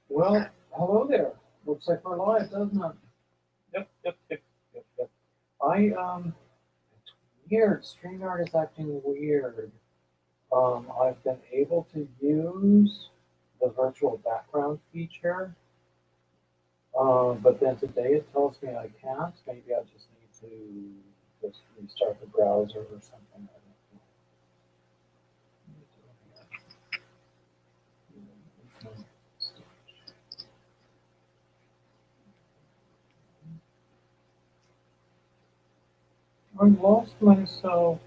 Well, hello there. Looks like we're live, doesn't it? Yep. It's weird. StreamYard is acting weird. I've been able to use the virtual background feature, but then today it tells me I can't. Maybe I just need to just restart the browser or something. I don't know. I lost myself.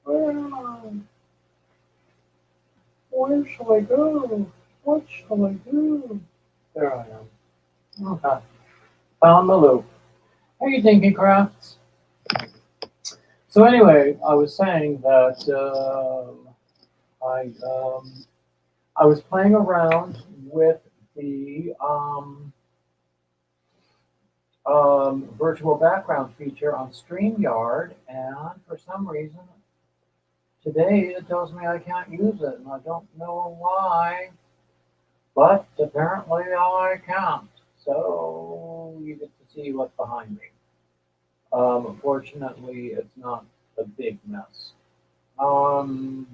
Where am I? Where shall I go? What shall I do? There I am. Okay. Found the loop. Hey, Dinky Crafts. So anyway, I was saying that I was playing around with the virtual background feature on StreamYard, and for some reason today it tells me I can't use it, and I don't know why, but apparently I can't. So you get to see what's behind me. Fortunately, it's not a big mess. Um,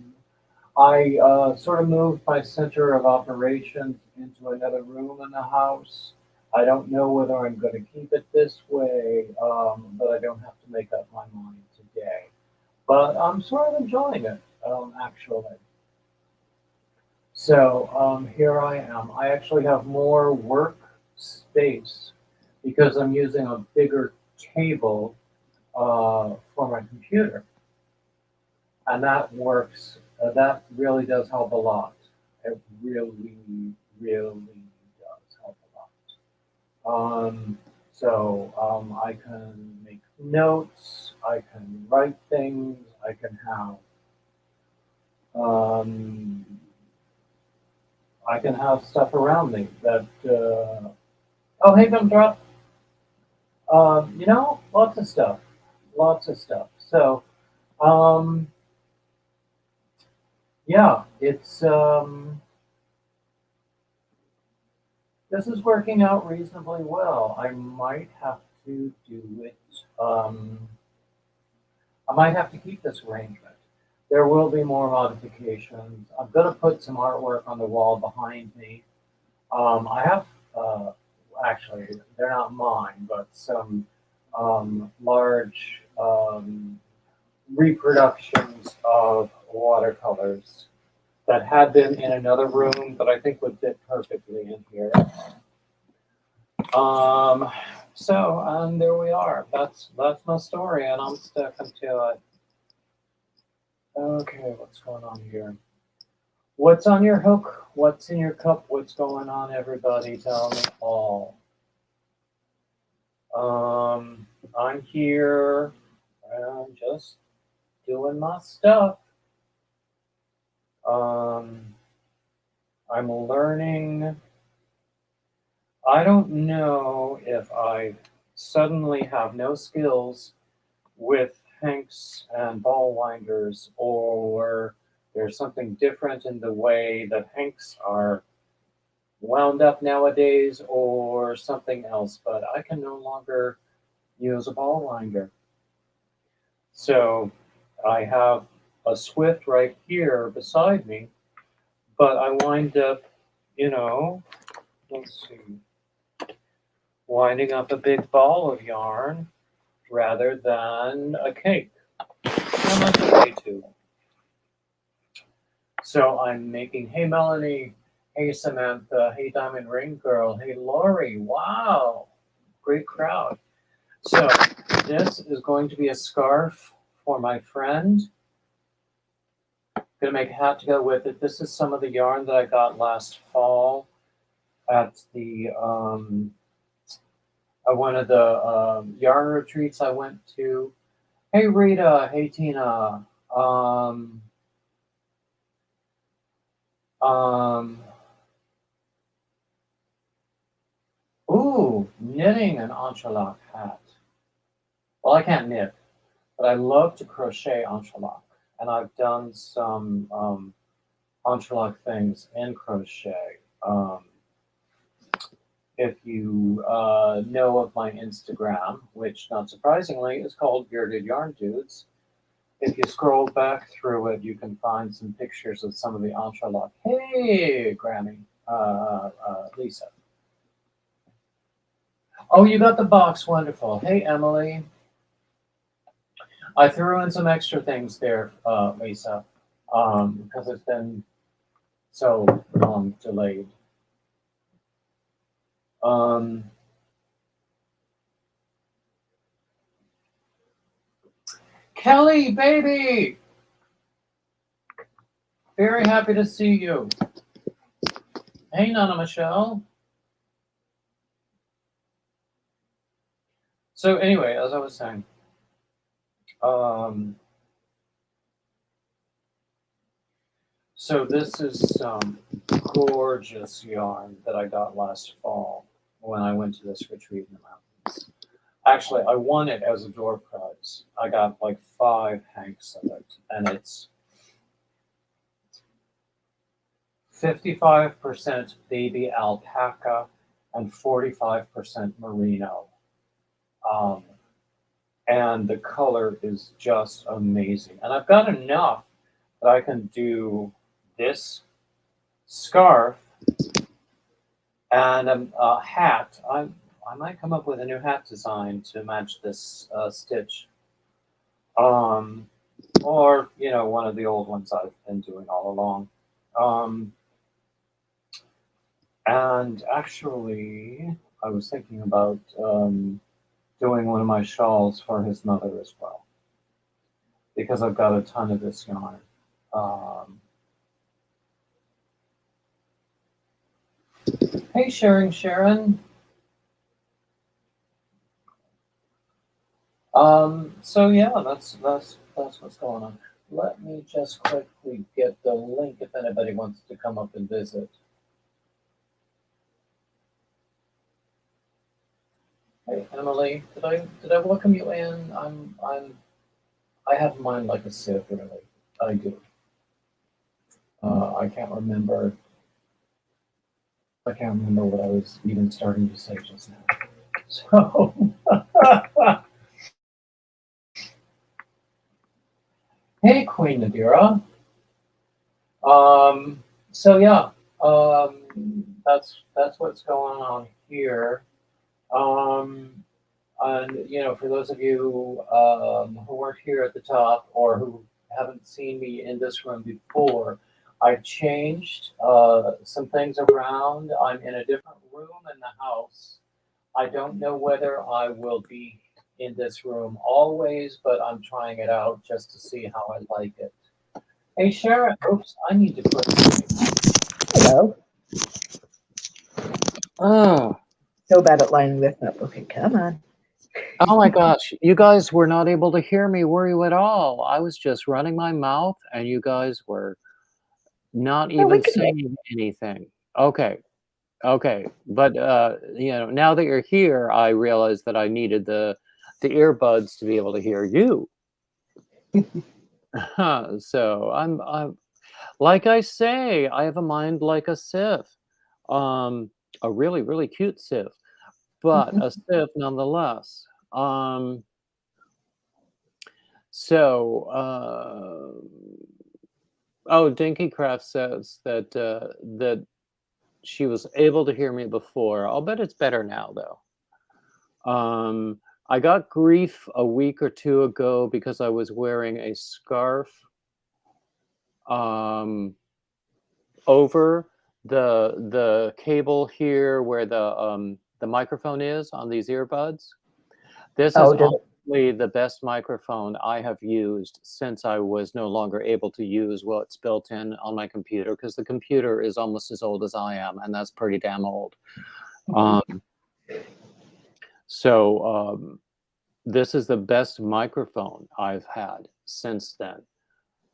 I sort of moved my center of operations into another room in the house. I don't know whether I'm going to keep it this way, but I don't have to make up my mind today. But I'm sort of enjoying it, actually. So here I am. I actually have more work space because I'm using a bigger table for my computer. And that works. That really does help a lot. It really does help a lot. I can make notes. I can write things. I can have. Um, I can have stuff around me that. Oh, hey, Gumdrop. Lots of stuff. Lots of stuff. So, um, yeah, it's. This is working out reasonably well. To do it. Um, I might have to keep this arrangement. There will be more modifications. I'm going to put some artwork on the wall behind me. I have, actually, they're not mine, but some large reproductions of watercolors that had been in another room that I think would fit perfectly in here. Um, and there we are. That's my story, and I'm sticking to it. Okay, what's going on here? What's on your hook? What's in your cup? What's going on, everybody? Tell me all. I'm here. I'm just doing my stuff. Um, I'm learning. I don't know if I suddenly have no skills with hanks and ball winders, or there's something different in the way that hanks are wound up nowadays, or something else, but I can no longer use a ball winder. So I have a Swift right here beside me, but I wind up, you know, let's see, winding up a big ball of yarn rather than a cake. How much a way to? So I'm making, hey Melanie, hey Samantha, hey Diamond Ring Girl, hey Lori, wow, great crowd. So this is going to be a scarf for my friend. Gonna make a hat to go with it. This is some of the yarn that I got last fall at the one of the yarn retreats I went to. Hey Rita, hey Tina. Um, um, Knitting an entrelac hat. Well, I can't knit, but I love to crochet entrelac, and I've done some entrelac things in crochet. if you know of my Instagram, which not surprisingly is called Bearded Yarn Dudes, if you scroll back through it, you can find some pictures of some of the entrelac. Hey, Grammy, Lisa. Oh, you got the box. Wonderful. Hey, Emily. I threw in some extra things there, Lisa, because it's been so long delayed. Um, Kelly, baby, very happy to see you. Hey, Nana Michelle. So anyway, as I was saying, um, so this is some gorgeous yarn that I got last fall when I went to this retreat in the mountains. Actually, I won it as a door prize. I got like 5 hanks of it, and it's 55% baby alpaca and 45% merino. Um, and the color is just amazing. And I've got enough that I can do this scarf and a hat. I might come up with a new hat design to match this stitch. Or, you know, one of the old ones I've been doing all along. And actually, I was thinking about doing one of my shawls for his mother as well, because I've got a ton of this yarn. Hey, Sharon. So yeah, that's what's going on. Let me just quickly get the link if anybody wants to come up and visit. Hey, Emily, did I welcome you in? I have mine like a sieve, really. I do. I can't remember. I can't remember what I was even starting to say just now. So, hey, Queen Nadira. So yeah, that's what's going on here. Um, and you know, for those of you who weren't here at the top or who haven't seen me in this room before, I've changed some things around. I'm in a different room in the house. I don't know whether I will be in this room always, but I'm trying it out just to see how I like it. Hey, Sharon. Oops, I need to put. Hello. Oh, So bad at lining this up. Okay, come on. oh my gosh. You guys were not able to hear me, were you at all? I was just running my mouth and you guys were not No, we even can make saying anything. Okay. Okay. But you know, now that you're here, I realized that I needed the earbuds to be able to hear you. So I'm like I say, I have a mind like a sieve. Um a really, really cute sieve, but a sieve nonetheless. Um So, oh, Dinkycraft says that that she was able to hear me before. I'll bet it's better now, though. I got grief a week or two ago because I was wearing a scarf um, over the cable here where the microphone is on these earbuds. This is Oh, did honestly the best microphone I have used since I was no longer able to use what's built in on my computer, because the computer is almost as old as I am, and that's pretty damn old. Um, so this is the best microphone I've had since then.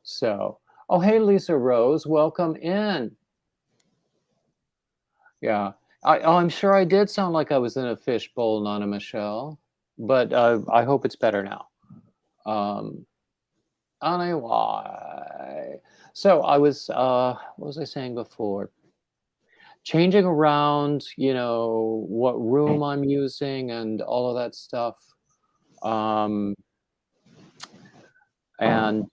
So, oh, hey, Lisa Rose, welcome in. Yeah, I'm sure I did sound like I was in a fishbowl, Nana Michelle, but I hope it's better now. Um, Anyway, so I was, what was I saying before? changing around, what room I'm using and all of that stuff. Um, and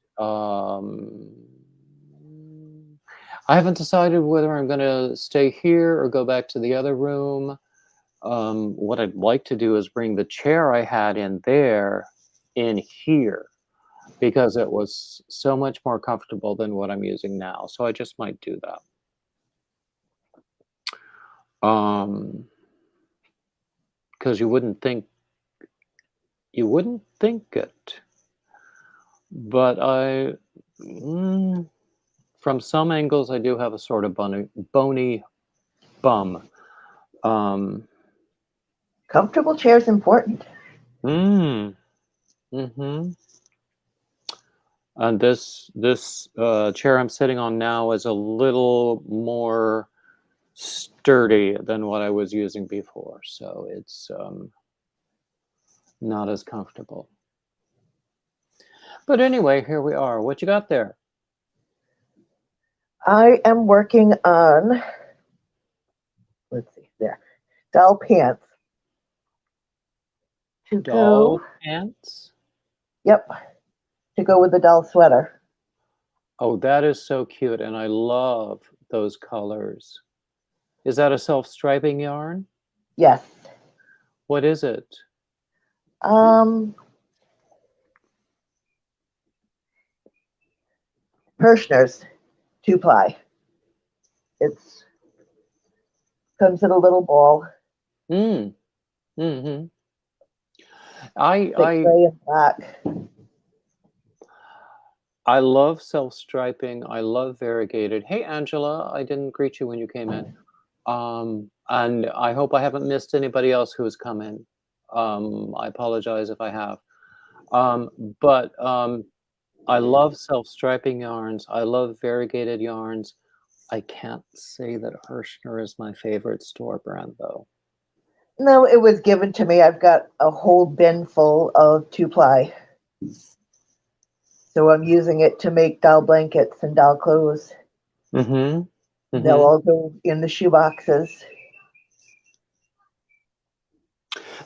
I haven't decided whether I'm going to stay here or go back to the other room. What I'd like to do is bring the chair I had in there in here because it was so much more comfortable than what I'm using now. So I just might do that. Because you wouldn't think it, but from some angles, I do have a sort of bony bum. Comfortable chair is important. Mm, and this chair I'm sitting on now is a little more sturdy than what I was using before, so it's not as comfortable. But anyway, here we are. What you got there? I am working on, let's see, there, doll pants. To Doll go, pants? yep, to go with the doll sweater. Oh, that is so cute, and I love those colors. Is that a self-striping yarn? Yes. What is it? Hirschner's 2-ply. It's comes in a little ball. Mm. Mm-hmm. Thick gray and black. I love self-striping. I love variegated. Hey, Angela, I didn't greet you when you came in. And I hope I haven't missed anybody else who has come in. I apologize if I have. But I love self-striping yarns. I love variegated yarns. I can't say that Hirschner is my favorite store brand, though. No, it was given to me. I've got a whole bin full of 2-ply. So I'm using it to make doll blankets and doll clothes. Mm-hmm. They'll all go in the shoe boxes.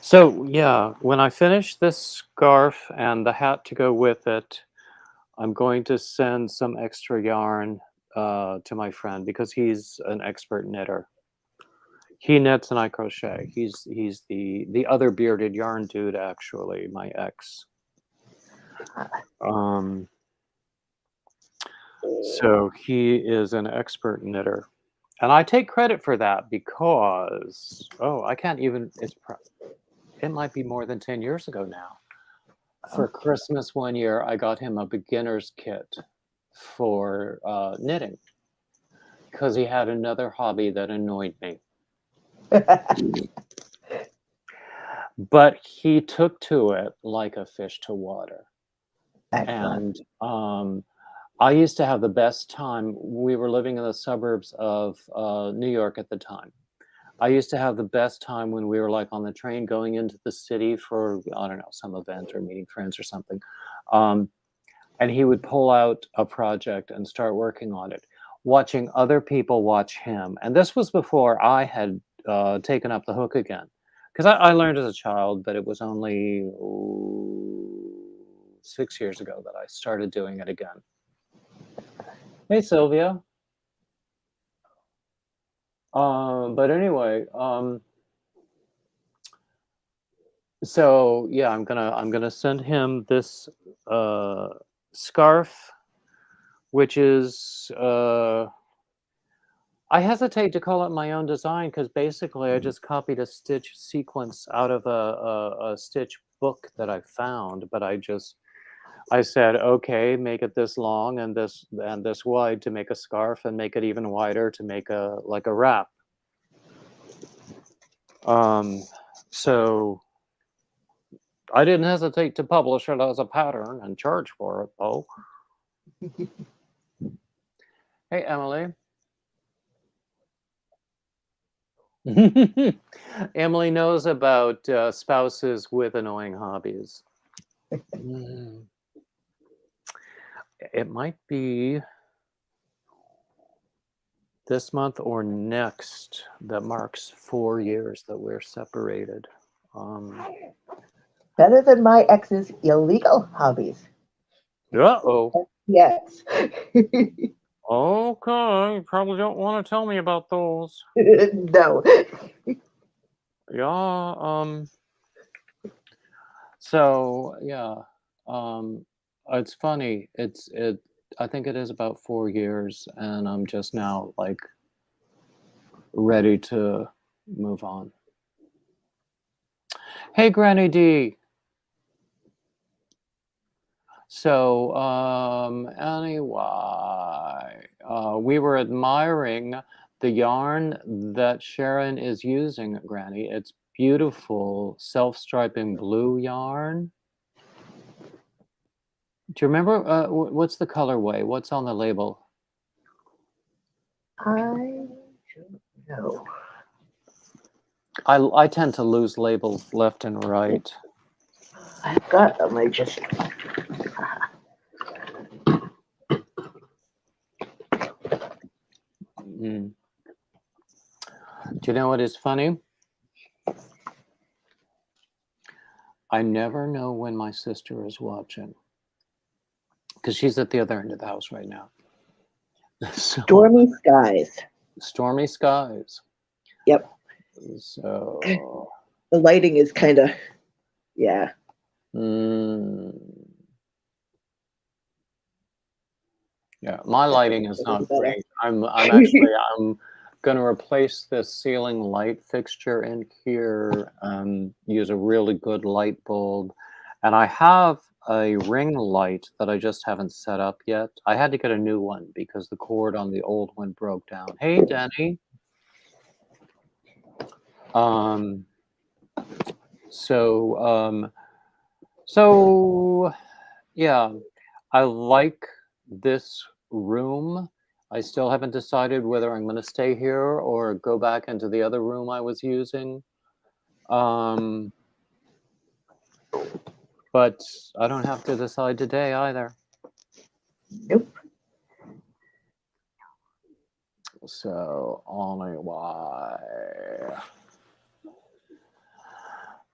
So, yeah, when I finish this scarf and the hat to go with it, I'm going to send some extra yarn to my friend because he's an expert knitter. He knits and I crochet. He's the other bearded yarn dude, actually, my ex. So he is an expert knitter, and I take credit for that because I can't even. It might be more than 10 years ago now. For Christmas one year, I got him a beginner's kit for knitting because he had another hobby that annoyed me. But he took to it like a fish to water. Excellent. And I used to have the best time. We were living in the suburbs of New York at the time. I used to have the best time when we were like on the train going into the city for, I don't know, some event or meeting friends or something. And he would pull out a project and start working on it, watching other people watch him. And this was before I had taken up the hook again. Because I learned as a child, but it was only 6 years ago that I started doing it again. Hey, Sylvia. But anyway, so yeah, I'm gonna send him this scarf, which is I hesitate to call it my own design because basically I just copied a stitch sequence out of a stitch book that I found, but I said, okay, make it this long and this wide to make a scarf, and make it even wider to make a wrap. So I didn't hesitate to publish it as a pattern and charge for it, though. Hey, Emily. Emily knows about spouses with annoying hobbies. It might be this month or next that marks 4 years that we're separated. Better than my ex's illegal hobbies. Uh-oh. Yes. Okay, you probably don't want to tell me about those. No. Yeah, so yeah, it's funny. I think it is about 4 years, and I'm just now like ready to move on. Hey, Granny D. So, anyway, we were admiring the yarn that Sharon is using, Granny. It's beautiful self-striping blue yarn. Do you remember what's the colorway? What's on the label? I don't know. I tend to lose labels left and right. I've got them. I just. Mm. Do you know what is funny? I never know when my sister is watching because she's at the other end of the house right now. So, Stormy skies. stormy skies. Yep. So, The lighting is kind of, yeah. Yeah, my lighting is not great. I'm going to replace this ceiling light fixture in here, use a really good light bulb. And I have a ring light that I just haven't set up yet. I had to get a new one because the cord on the old one broke down. Hey, Denny. So yeah, I like this room. I still haven't decided whether I'm going to stay here or go back into the other room I was using. But I don't have to decide today either. Nope. So, anyway.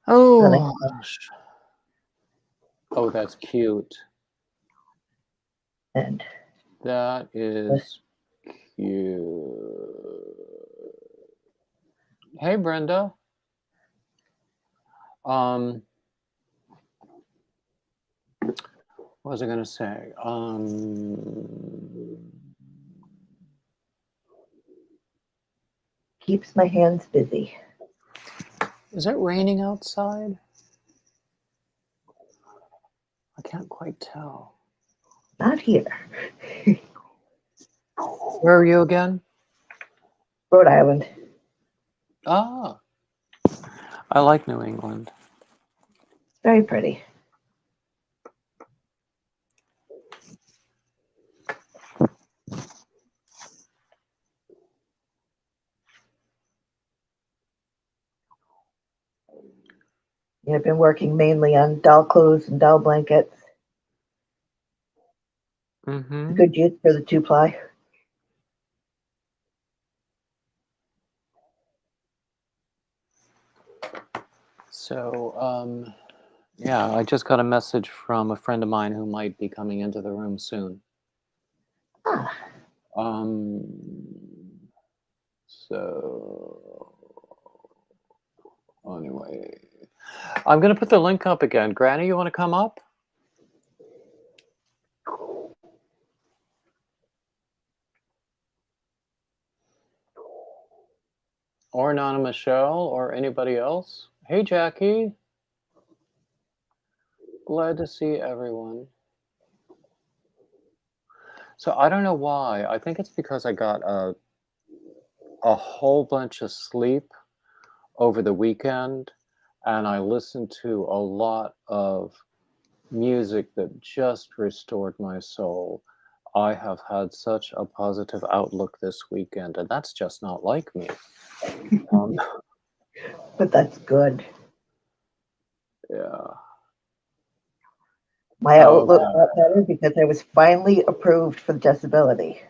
Oh, gosh. Oh, that's cute. And That is cute. Hey, Brenda. What was I going to say? keeps my hands busy. Is it raining outside? I can't quite tell. Not here. Where are you again? Rhode Island. Ah, I like New England. Very pretty. Yeah, I've been working mainly on doll clothes and doll blankets. Mm-hmm. Good use for the 2-ply. So, yeah, I just got a message from a friend of mine who might be coming into the room soon. Ah. So, anyway, I'm going to put the link up again. Granny, you want to come up? Or Anonymous Michelle, or anybody else? Hey, Jackie. Glad to see everyone. So I don't know why. I think it's because I got a whole bunch of sleep over the weekend, and I listened to a lot of music that just restored my soul. I have had such a positive outlook this weekend, and that's just not like me. But that's good. Yeah. My outlook got better because I was finally approved for disability.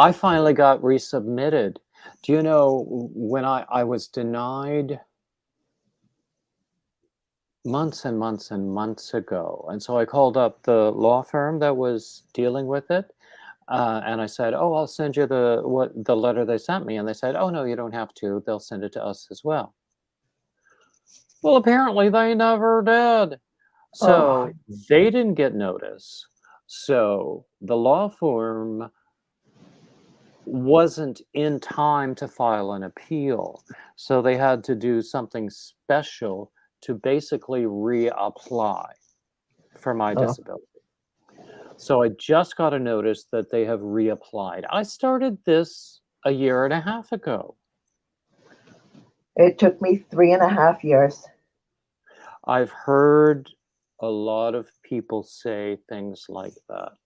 I finally got resubmitted. Do you know when I was denied months and months and months ago? And so I called up the law firm that was dealing with it. And I said, "Oh, I'll send you the letter they sent me." And they said, "Oh no, you don't have to. They'll send it to us as well." Well, apparently they never did. So they didn't get notice. So the law firm wasn't in time to file an appeal. So they had to do something special to basically reapply for my Oh. disability. So I just got a notice that they have reapplied. I started this a year and a half ago. It took me 3.5 years. I've heard a lot of people say things like that.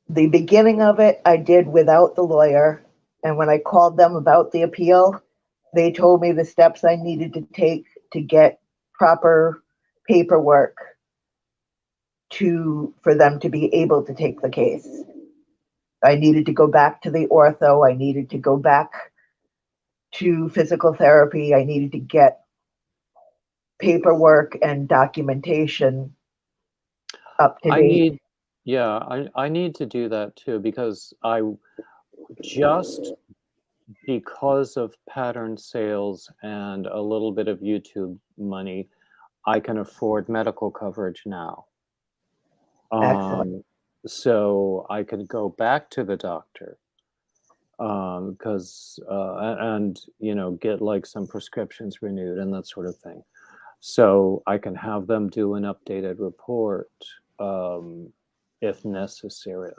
The beginning of it, I did without the lawyer. And when I called them about the appeal, they told me the steps I needed to take to get proper paperwork for them to be able to take the case. I needed to go back to the ortho. I needed to go back to physical therapy. I needed to get paperwork and documentation up to date. I need to do that too, because just because of pattern sales and a little bit of YouTube money, I can afford medical coverage now. Excellent. So I could go back to the doctor because and get like some prescriptions renewed and that sort of thing. So I can have them do an updated report if necessary.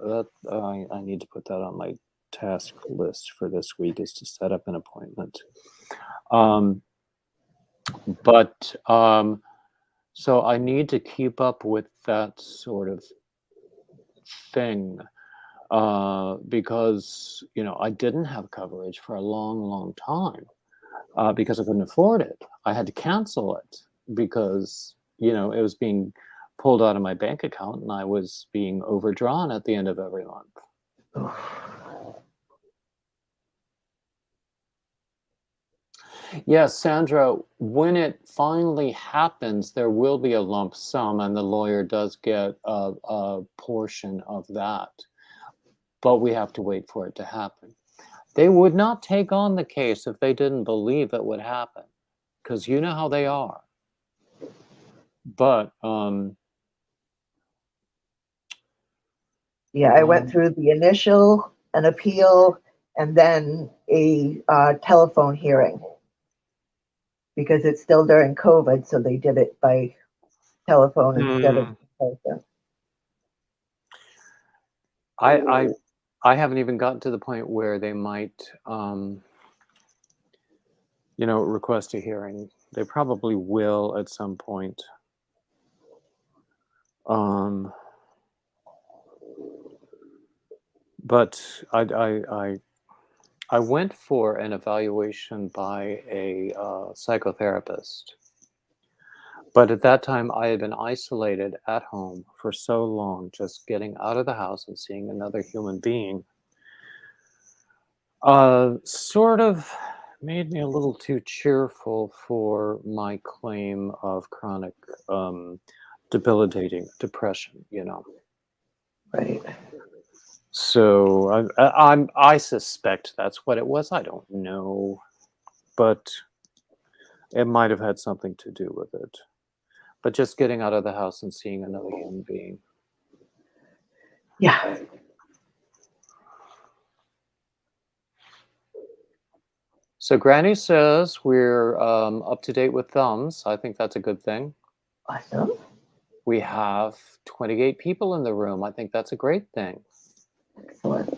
I need to put that on my task list for this week, is to set up an appointment. So I need to keep up with that sort of thing because I didn't have coverage for a long time because I couldn't afford it. I had to cancel it because it was being pulled out of my bank account and I was being overdrawn at the end of every month. Yes, Sandra, when it finally happens, there will be a lump sum and the lawyer does get a portion of that. But we have to wait for it to happen. They would not take on the case if they didn't believe it would happen, because you know how they are. But yeah, I went through the initial, an appeal, and then a telephone hearing because it's still during COVID, so they did it by telephone instead of person. I haven't even gotten to the point where they might request a hearing. They probably will at some point. But I went for an evaluation by a psychotherapist. But at that time, I had been isolated at home for so long, just getting out of the house and seeing another human being. Sort of made me a little too cheerful for my claim of chronic debilitating depression, Right. So I suspect that's what it was. I don't know, but it might have had something to do with it. But just getting out of the house and seeing another human being. Yeah. So Granny says we're up to date with thumbs. I think that's a good thing. Awesome. We have 28 people in the room. I think that's a great thing. Excellent.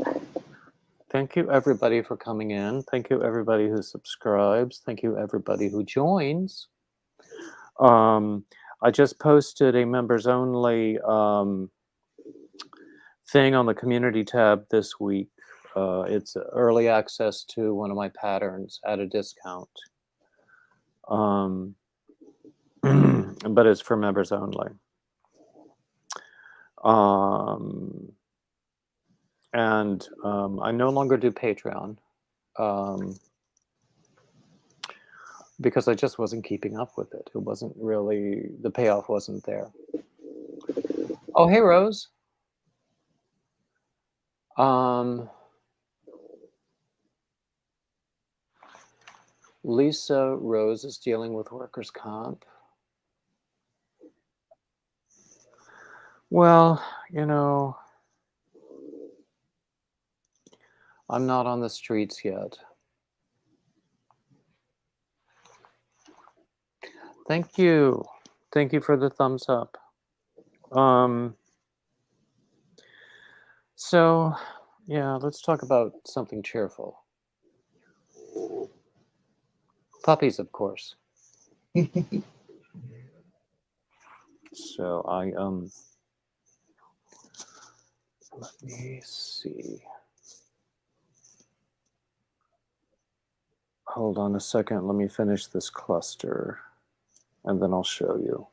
Thank you, everybody, for coming in. Thank you, everybody who subscribes. Thank you, everybody who joins. I just posted a members-only thing on the community tab this week. It's early access to one of my patterns at a discount. But it's for members only. and I no longer do Patreon because I just wasn't keeping up with it. It wasn't really, the payoff wasn't there. Oh, hey, Rose. Lisa Rose is dealing with workers' comp. Well, you know, I'm not on the streets yet. Thank you. Thank you for the thumbs up. So, yeah, let's talk about something cheerful. Puppies, of course. So let me see. Hold on a second. Let me finish this cluster and then I'll show you.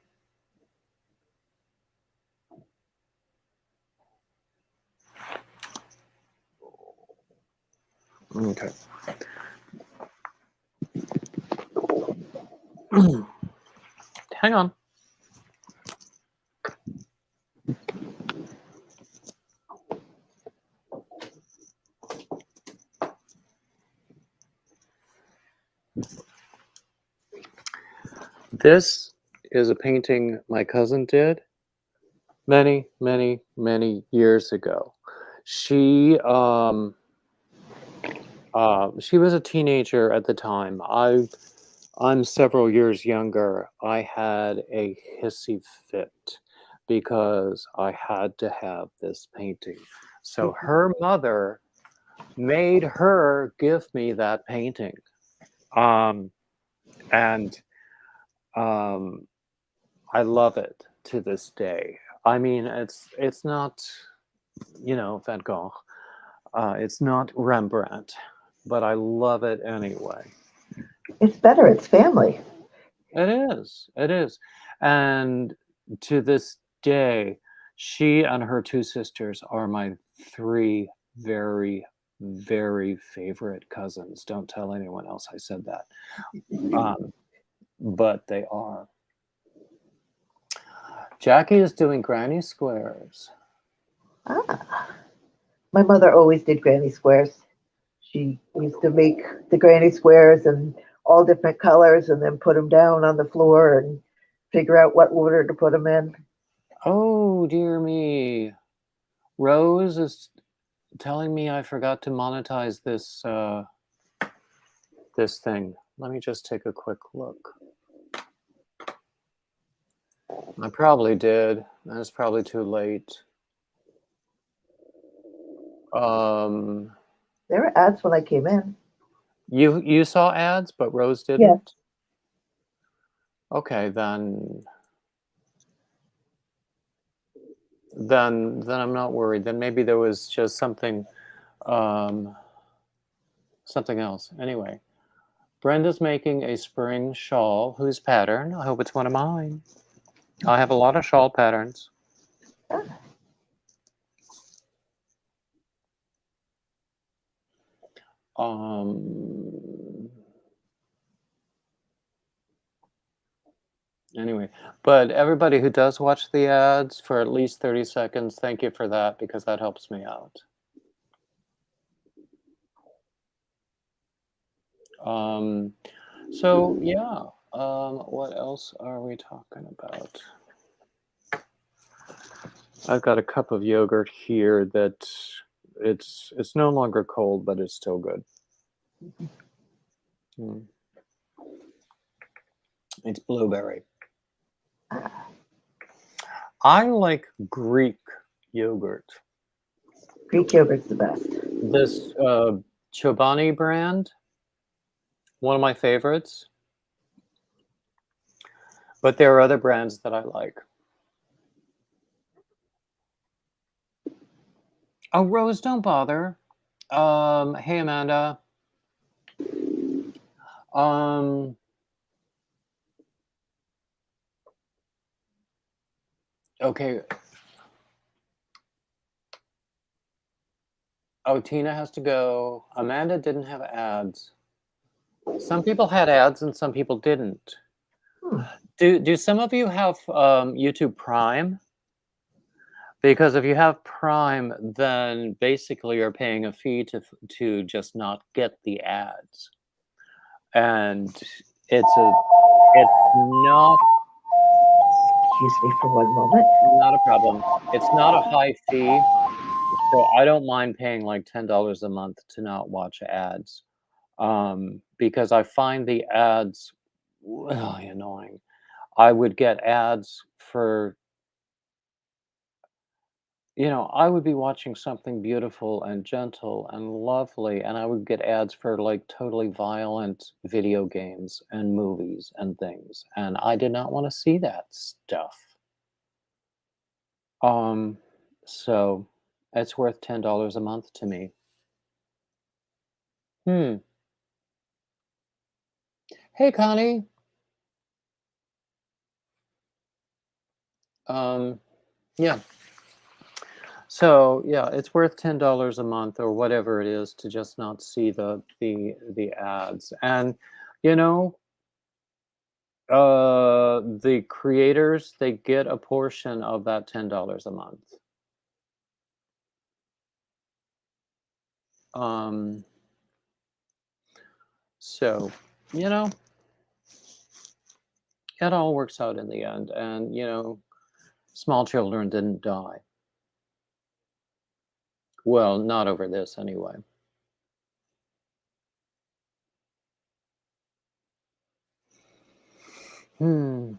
Okay. Hang on. This is a painting my cousin did many, many, many years ago. She was a teenager at the time. I'm several years younger. I had a hissy fit because I had to have this painting. So her mother made her give me that painting. And I love it to this day. I mean, it's not, you know, Van Gogh. It's not Rembrandt, but I love it anyway. It's better. It's family. It is. It is. And to this day, she and her two sisters are my three very, very favorite cousins. Don't tell anyone else I said that. But they are. Jackie is doing granny squares. Ah. My mother always did granny squares. She used to make the granny squares and all different colors and then put them down on the floor and figure out what order to put them in. Oh, dear me. Rose is telling me I forgot to monetize this this thing. Let me just take a quick look. I probably did. And it's probably too late. There were ads when I came in. You saw ads, but Rose didn't? Yeah. Okay, then I'm not worried. Then maybe there was just something something else. Anyway, Brenda's making a spring shawl. Whose pattern? I hope it's one of mine. I have a lot of shawl patterns. Anyway, but everybody who does watch the ads for at least 30 seconds, thank you for that because that helps me out. So yeah, what else are we talking about? I've got a cup of yogurt here that it's no longer cold, but it's still good. It's blueberry. I like Greek yogurt. Greek yogurt's the best. This Chobani brand, one of my favorites. But there are other brands that I like. Oh, Rose, don't bother. Hey, Amanda. Okay. Oh, Tina has to go. Amanda didn't have ads. Some people had ads and some people didn't. Hmm. Do some of you have YouTube Prime? Because if you have Prime, then basically you're paying a fee to just not get the ads, and it's not Excuse me for one moment. not a problem. It's not a high fee, so I don't mind paying like $10 a month to not watch ads, because I find the ads really annoying. I would get ads for, I would be watching something beautiful and gentle and lovely, and I would get ads for like totally violent video games and movies and things, and I did not want to see that stuff. Um, so it's worth $10 a month to me. Hmm. Hey, Connie. Yeah. So yeah, it's worth $10 a month or whatever it is to just not see the ads. And you know, the creators, they get a portion of that $10 a month. Um, so you know, it all works out in the end, and small children didn't die. Well, not over this anyway. Hmm.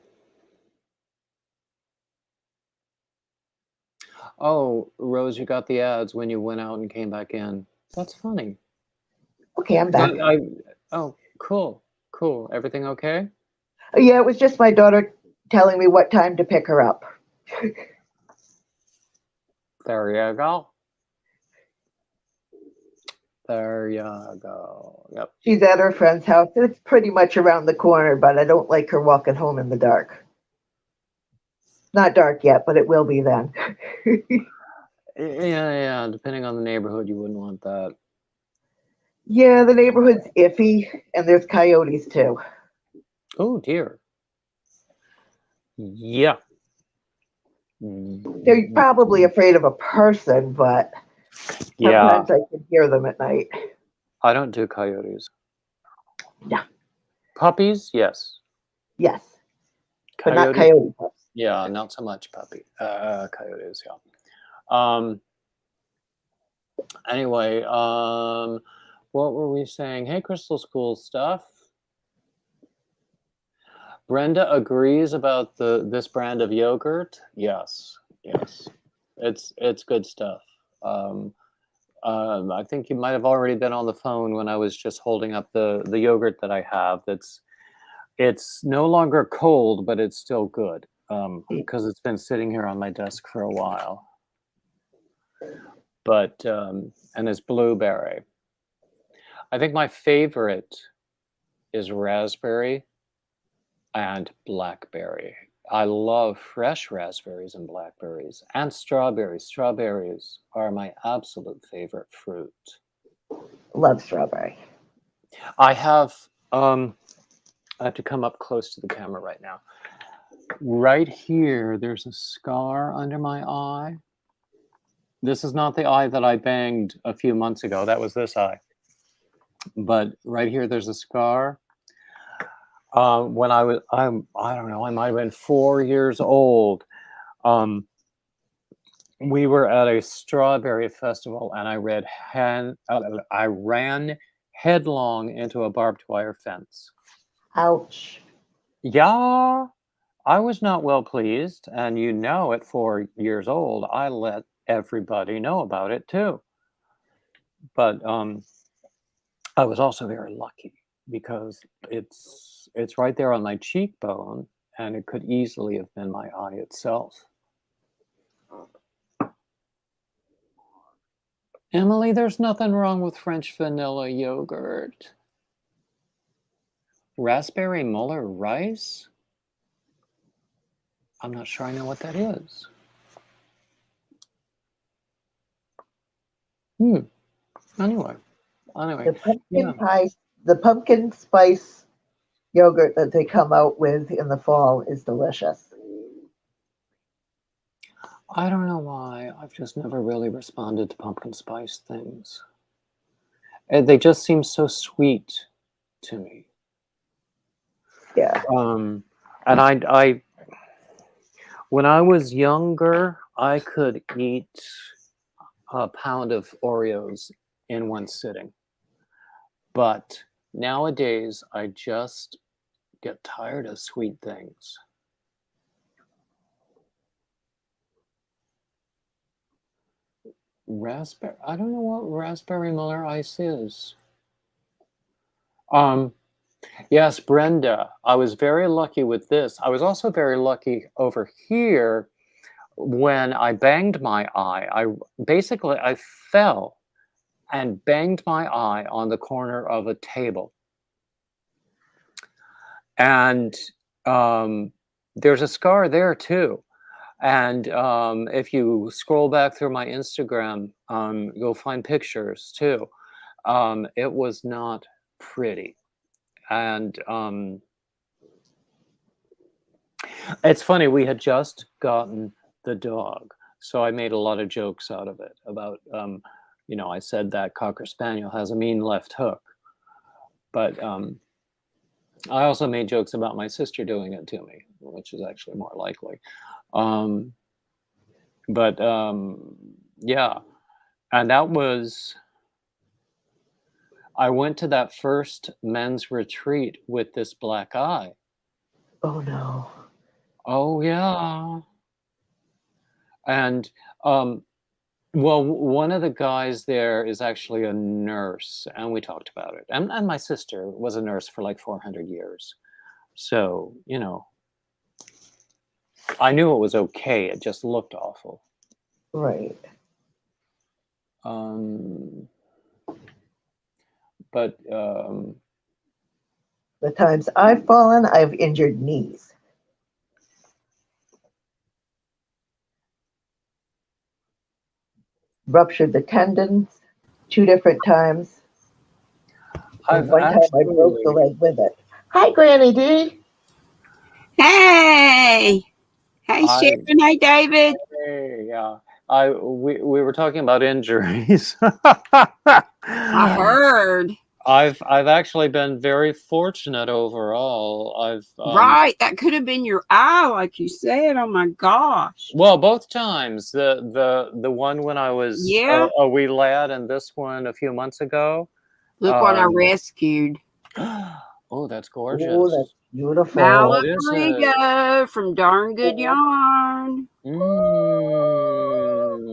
Oh, Rose, you got the ads when you went out and came back in. That's funny. Okay, I'm back. Oh, cool, cool. Everything okay? Yeah, it was just my daughter telling me what time to pick her up. There you go. There you go. Yep. She's at her friend's house. It's pretty much around the corner, but I don't like her walking home in the dark. Not dark yet, but it will be then. Yeah. Depending on the neighborhood, you wouldn't want that. Yeah, the neighborhood's iffy, and there's coyotes too. Oh dear. Yeah. They're probably afraid of a person, but Yeah. sometimes I can hear them at night. I don't do coyotes. Yeah. Puppies, yes. Yes, but not Coyotes, coyote pups. yeah, not so much coyotes, yeah. Um. Anyway, what were we saying? Hey, Crystal School stuff. Brenda agrees about this brand of yogurt. Yes, yes, it's good stuff. Um, I think you might have already been on the phone when I was just holding up the yogurt that I have. It's no longer cold, but it's still good because it's been sitting here on my desk for a while. But and it's blueberry. I think my favorite is raspberry and blackberry. I love fresh raspberries and blackberries and strawberries. Strawberries are my absolute favorite fruit. Love strawberry. I have to come up close to the camera right now. Right here, there's a scar under my eye. This is not the eye that I banged a few months ago. That was this eye. But right here, there's a scar. When I don't know, I might have been 4 years old. We were at a strawberry festival, and I ran headlong into a barbed wire fence. Ouch. Yeah, I was not well pleased, and at 4 years old, I let everybody know about it too. But I was also very lucky because it's right there on my cheekbone, and it could easily have been my eye itself. Emily, there's nothing wrong with French vanilla yogurt. Raspberry Muller rice? I'm not sure I know what that is. Anyway, The pumpkin yeah. pie, the pumpkin spice yogurt that they come out with in the fall is delicious. I don't know why. I've just never really responded to pumpkin spice things. They just seem so sweet to me. Yeah. And I, when I was younger, I could eat a pound of Oreos in one sitting. But nowadays, I just get tired of sweet things. Raspberry, I don't know what raspberry Miller ice is. Yes, Brenda, I was very lucky with this. I was also very lucky over here when I banged my eye. I fell and banged my eye on the corner of a table. And there's a scar there too. And if you scroll back through my Instagram, you'll find pictures too. It was not pretty. And it's funny, we had just gotten the dog. So I made a lot of jokes out of it about, I said that Cocker Spaniel has a mean left hook. But I also made jokes about my sister doing it to me, which is actually more likely. Yeah. And that was, I went to that first men's retreat with this black eye. Oh no. Oh yeah. And well, one of the guys there is actually a nurse, and we talked about it. And my sister was a nurse for like 400 years. So, I knew it was okay. It just looked awful. Right. But the times I've fallen, I've injured knees. Ruptured the tendons 2 different times. And one time I broke the leg with it. Hi, Granny D. Hey. Hey, Sharon. Hey, David. Hey, yeah. We were talking about injuries. I heard. I've actually been very fortunate overall. Right, that could have been your eye, like you said. Oh my gosh. Well, both times. The one when I was a wee lad, and this one a few months ago. Look what I rescued. Oh, that's gorgeous. Oh, that's beautiful. Malabrigo from Darn Good Yarn.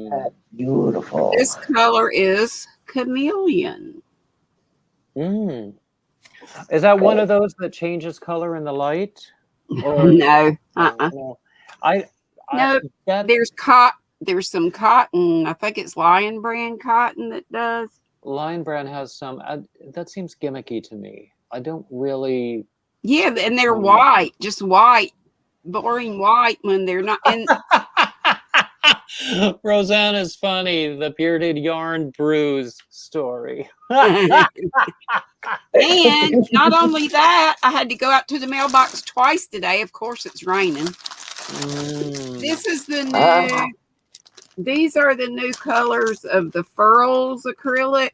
That's beautiful. This color is chameleon. Is that one of those that changes color in the light? Or no. No. There's some cotton. I think it's Lion Brand cotton that does. Lion Brand has some. That seems gimmicky to me. I don't really. Yeah, and they're white, just white, boring white when they're not in. Rosanna's funny. The bearded yarn bruise story. And not only that, I had to go out to the mailbox twice today. Of course, it's raining. This is the new. These are the new colors of the Furls acrylic.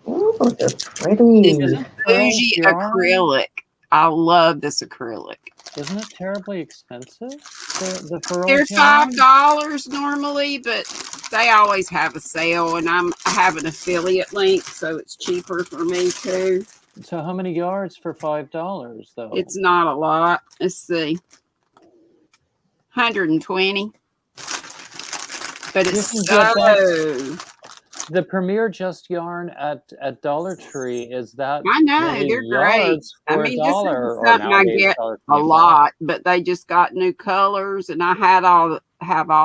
Ooh, they're pretty. This is bougie acrylic. I love this acrylic. Isn't it terribly expensive? The Furls They're $5 normally, but they always have a sale, and I have an affiliate link, so it's cheaper for me too. So how many yards for $5 though? It's not a lot. Let's see, 120. But it's so. The Premier Just Yarn at Dollar Tree is that. I know, they're great. I mean, this is something I get a lot, but they just got new colors, and I have all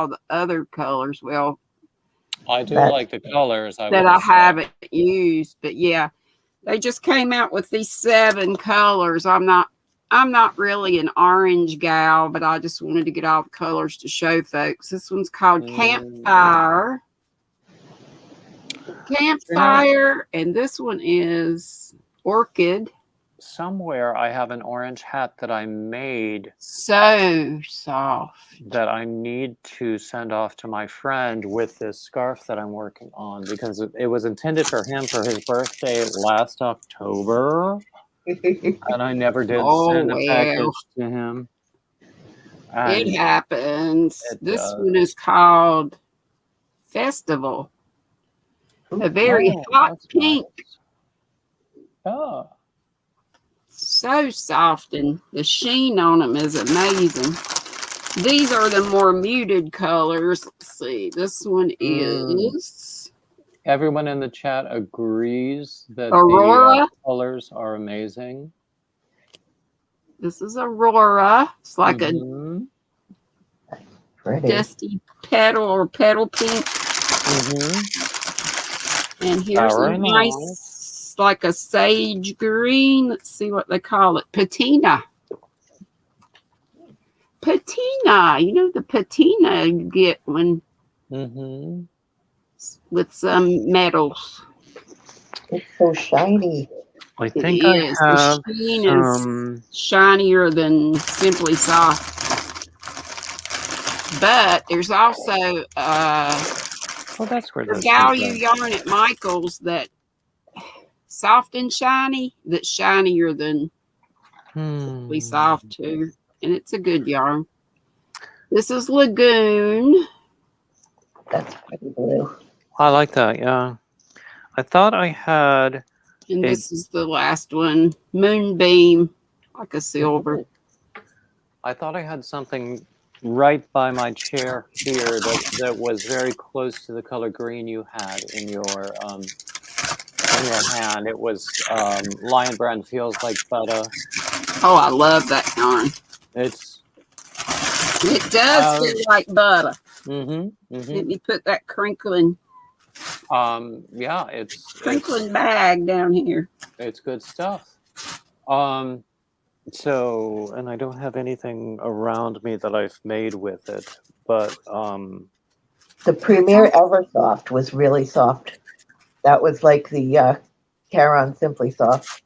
the other colors. Well, I do like the colors that I haven't used, but yeah, they just came out with these 7 colors. I'm not really an orange gal, but I just wanted to get all the colors to show folks. This one's called Campfire. campfire, and this one is orchid. Somewhere I have an orange hat that I made So soft. that I need to send off to my friend with this scarf that I'm working on because it was intended for him for his birthday last October, and I never did Oh, send a well. package to him. And It happens. it This does. one is called Festival. A very Oh, hot that's pink. nice. Oh, So soft, and the sheen on them is amazing. These are the more muted colors. Let's see. This one is everyone in the chat agrees that Aurora. the colors are amazing. This is Aurora. It's like Mhm. a Pretty. dusty petal or petal pink. And here's Very a nice, like a sage green. Let's see what they call it. Patina. Patina. You know the patina you get when with some metals. It's so shiny. I It think I is. have The sheen some. is shinier than Simply Soft. But there's also Oh, that's where this Gallia is. yarn at Michael's that soft and shiny, that's shinier than Simply Soft too. And it's a good yarn. This is Lagoon. That's pretty blue. I like that. Yeah, I thought I had. And this is the last one. Moonbeam, like a silver. I thought I had something right by my chair here that was very close to the color green you had in your hand. It was Lion Brand Feels Like Butter. Oh, I love that yarn. It does feel like butter. Let me put that crinkling yeah, it's crinkling bag down here. It's good stuff. So, and I don't have anything around me that I've made with it, but The Premier Eversoft was really soft. That was like the Caron Simply Soft.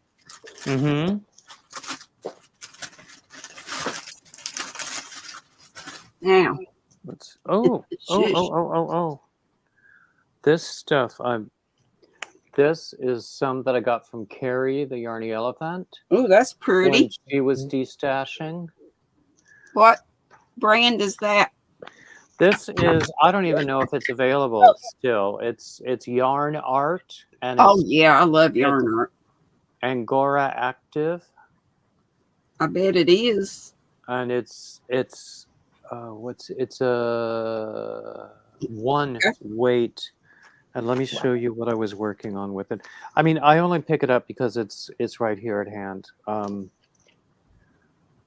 Now, let's oh. This stuff this is some that I got from Carrie, the Yarny Elephant. Oh, that's pretty. When she was destashing. What brand is that? This is, I don't even know if it's available still. It's Yarn Art, and it's, yeah, I love Yarn Art. Angora Active. I bet it is. And it's a one weight. And let me show you what I was working on with it. I mean, I only pick it up because it's right here at hand.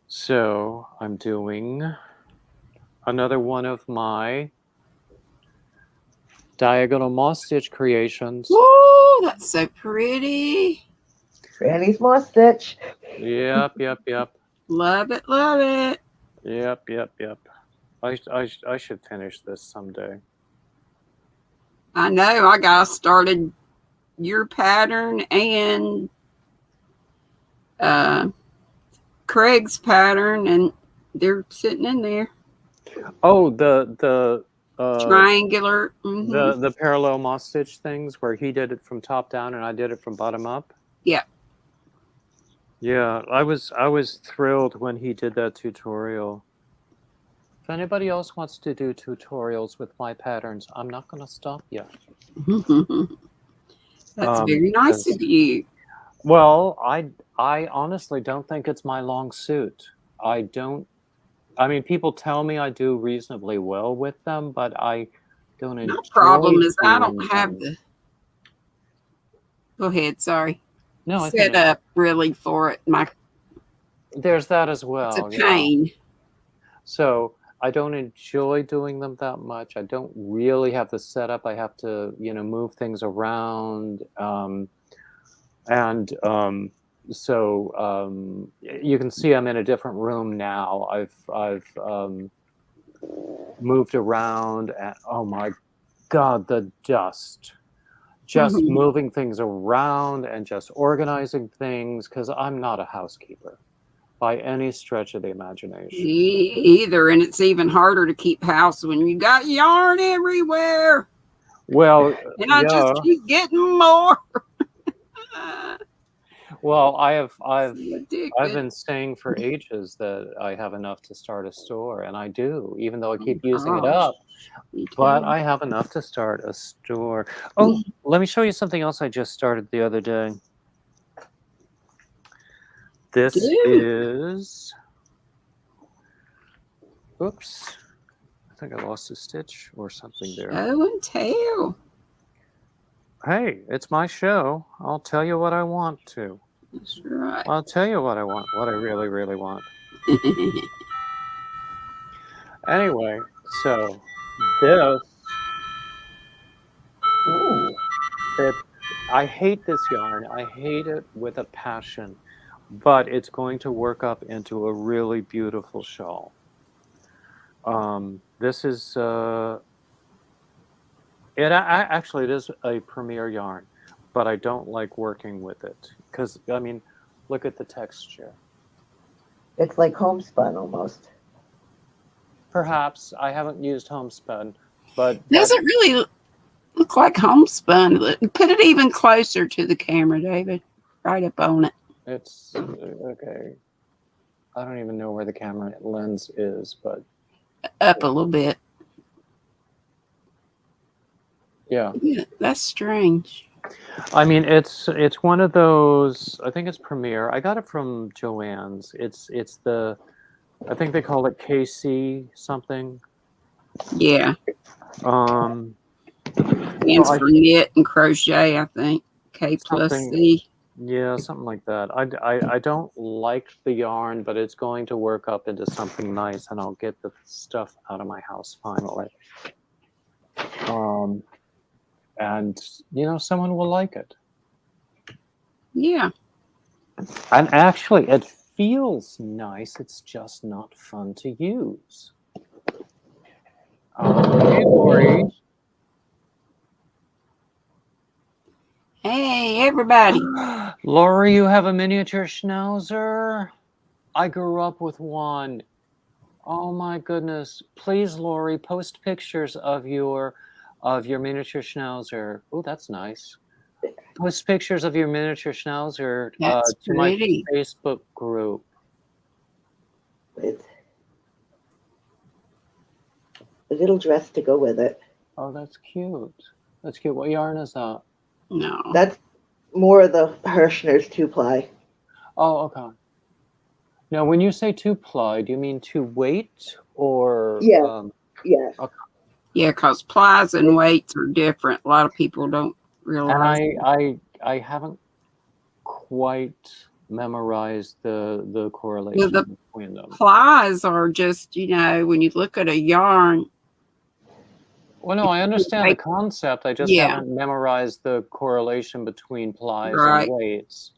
So I'm doing another one of my diagonal moss stitch creations. Oh, that's so pretty. Granny's moss stitch. Yep. Love it, love it. Yep. I should finish this someday. I know. I got started your pattern and Craig's pattern, and they're sitting in there. Oh, the triangular. The parallel moss stitch things where he did it from top down and I did it from bottom up. Yeah. Yeah, I was thrilled when he did that tutorial. If anybody else wants to do tutorials with my patterns, I'm not going to stop you. That's very nice of you. Well, I honestly don't think it's my long suit. I mean, people tell me I do reasonably well with them, but I don't enjoy. My problem is I don't have the. Go ahead. Sorry. No, set up really for it. There's that as well. It's a pain. Yeah. So I don't enjoy doing them that much. I don't really have the setup. I have to, move things around. So you can see I'm in a different room now. I've moved around, and oh my God, the dust just Mhm. moving things around and just organizing things because I'm not a housekeeper by any stretch of the imagination. Me either, and it's even harder to keep house when you got yarn everywhere, Well, and I yeah. just keep getting more. Well, I've Ridiculous. been saying for ages that I have enough to start a store, and I do, even though I keep Oh, using it gosh. up. Me But too. I have enough to start a store. Oh, let me show you something else I just started the other day. This Do. is. Oops. I think I lost a stitch or something there. Show and tell. Hey, it's my show. I'll tell you what I want to. That's right. I'll tell you what I want, what I really, really want. Anyway, so this. Ooh, I hate this yarn. I hate it with a passion, but it's going to work up into a really beautiful shawl. This is actually, it is a Premier yarn, but I don't like working with it because I mean, look at the texture. It's like homespun almost. Perhaps I haven't used homespun, but Doesn't really look like homespun. Put it even closer to the camera, David. Right up on it. it's okay. I don't even know where the camera lens is, but Up a little bit. yeah. Yeah, that's strange. I mean, it's one of those. I think it's Premier. I got it from Joann's. It's the. I think they call it KC something. Yeah. Um, Stands I- for knit and crochet, I think. K plus Something- C. yeah, something like that. I don't like the yarn, but it's going to work up into something nice, and I'll get the stuff out of my house finally. And someone will like it. Yeah. And actually, it feels nice. It's just not fun to use. Hey, Lori. Hey, everybody. Lori, you have a miniature schnauzer? I grew up with one. Oh my goodness. Please, Lori, post pictures of your miniature schnauzer. Oh, that's nice. Post pictures of your miniature schnauzer That's to my pretty. Facebook group. With a little dress to go with it. Oh, that's cute. That's cute. What yarn is that? No. That's more of the Hirschner's 2-ply. Oh, okay. Now, when you say 2-ply, do you mean 2-weight or? Yeah. Yeah. Yeah, because plies and weights are different. A lot of people don't realize. And I haven't quite memorized the correlation between them. Plies are just, when you look at a yarn. Well, no, I understand the concept. I just Yeah. haven't memorized the correlation between plies Right. and weights.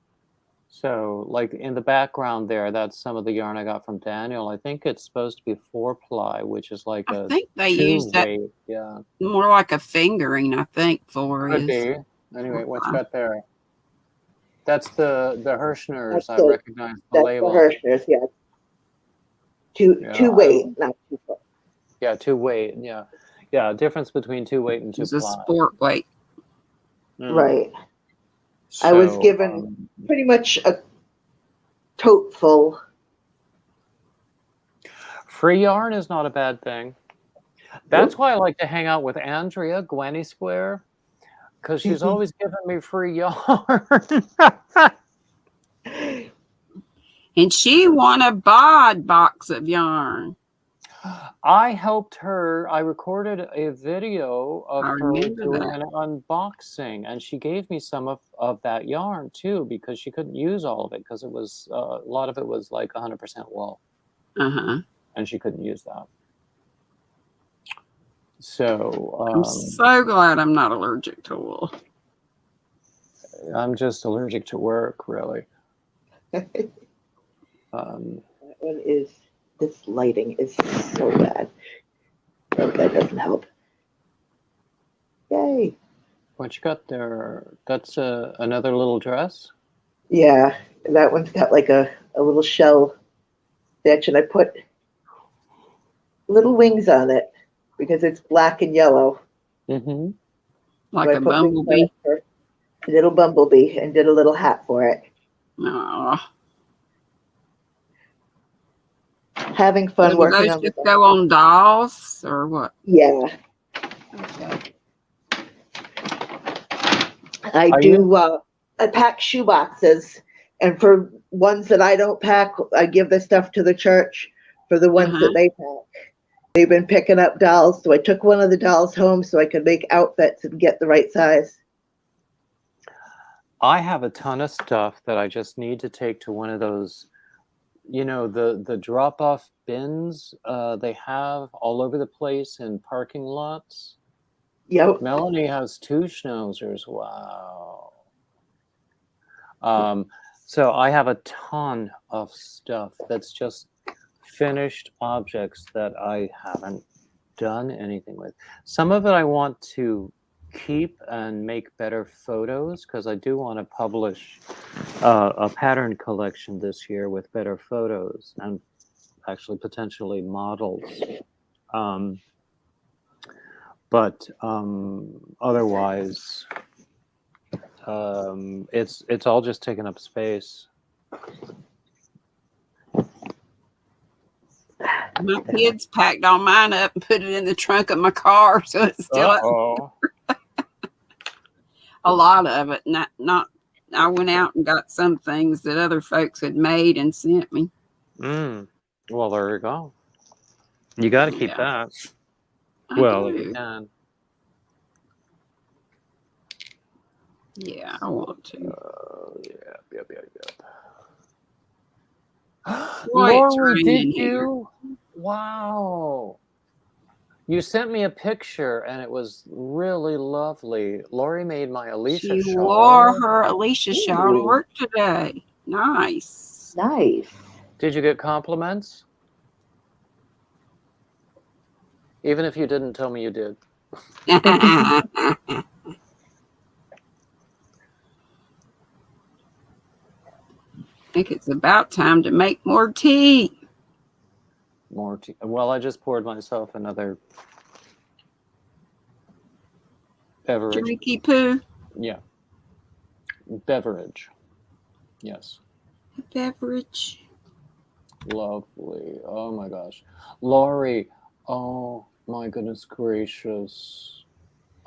So, like in the background there, that's some of the yarn I got from Daniel. I think it's supposed to be 4-ply, which is like I a think they use that 2-weight. Yeah, more like a fingering, I think, for could is. be. Anyway, what you got there? That's the Hirschner's. That's I the- recognize the That's label. the Hirschner's, yeah. Two weight, not 2-ply. Yeah, 2-weight. Yeah, yeah. Difference between 2-weight and It's a 2-ply. sport weight. Right. I was So, given pretty much a tote full. free yarn is not a bad thing. That's why I like to hang out with Andrea, Gwenny Square, because she's always giving me free yarn. And she won a bod box of yarn. I helped her. I recorded a video of I her remember doing that. an unboxing, and she gave me some of that yarn too, because she couldn't use all of it because it was a lot of it was like 100% wool, Uh-huh. and she couldn't use that. So I'm so glad I'm not allergic to wool. I'm just allergic to work, really. That one is, this lighting is so bad. Oh, that doesn't help. Yay. What you got there? That's another little dress? Yeah, that one's got like a little shell stitch, and I put little wings on it because it's black and yellow. Mm-hmm. So Like I a put wings on bumblebee. it for a little bumblebee and did a little hat for it. Aw. Having So fun do working those on the just go on dolls or what? Yeah, Okay. I Are you? do. I pack shoe boxes, and for ones that I don't pack, I give the stuff to the church. For the ones Uh-huh. that they pack, they've been picking up dolls, so I took one of the dolls home so I could make outfits and get the right size. I have a ton of stuff that I just need to take to one of those, the drop off bins they have all over the place in parking lots. Yep. Melanie has two schnauzers. Wow. Um, so I have a ton of stuff that's just finished objects that I haven't done anything with. Some of it I want to keep and make better photos because I do want to publish a pattern collection this year with better photos and actually potentially models. Um, but otherwise, it's all just taking up space. My kids packed all mine up and put it in the trunk of my car, so it's still Uh-oh. a lot of it. Not. I went out and got some things that other folks had made and sent me. Well, there you go. You got to keep Yeah, that. I Well, if you do. can. Yeah, I want to. Yep. Boy, it's Lori, raining did here. you? Wow. You sent me a picture and it was really lovely. Lori made my Alicia She wore shawl. her Alicia shawl to Ooh, work today. Nice. nice. Did you get compliments? Even if you didn't tell me you did. I think it's about time to make more tea. More tea. Well, I just poured myself another beverage. Drinky poo. Yeah. Beverage. Yes. Beverage. Lovely. Oh my gosh. Laurie, oh my goodness gracious.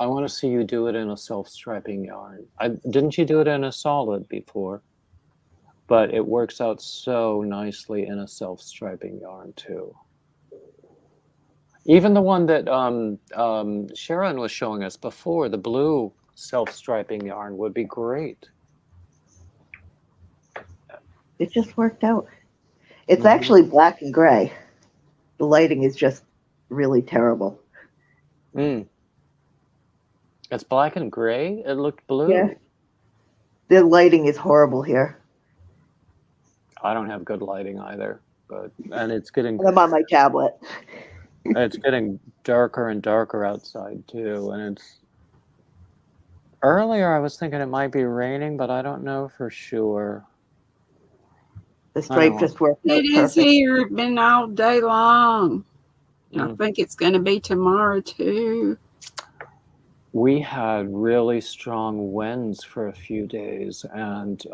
I want to see you do it in a self-striping yarn. Didn't you do it in a solid before? But it works out so nicely in a self-striping yarn too. Even the one that Sharon was showing us before, the blue self-striping yarn would be great. It just worked out. It's Mhm. actually black and gray. The lighting is just really terrible. It's black and gray. It looked blue. Yeah. The lighting is horrible here. I don't have good lighting either, and it's getting And I'm on my tablet. darker and darker outside too, and it's earlier I was thinking it might be raining, but I don't know for sure. The stripe know. just worked out It is perfect. here. It's been all day long. I Mm. think it's going to be tomorrow too. We had really strong winds for a few days, and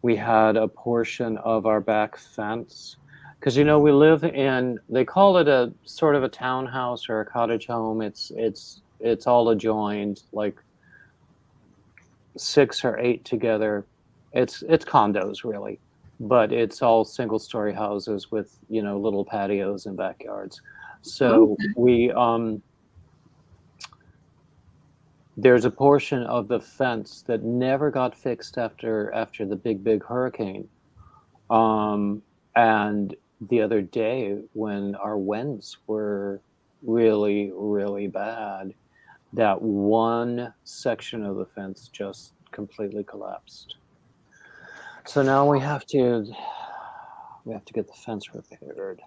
we had a portion of our back fence because we live in, they call it a sort of a townhouse or a cottage home. It's all adjoined, like 6 or 8 together. It's condos really, but it's all single story houses with little patios and backyards. So we there's a portion of the fence that never got fixed after the big hurricane. And the other day when our winds were really, really bad, that one section of the fence just completely collapsed. So now we have to get the fence repaired.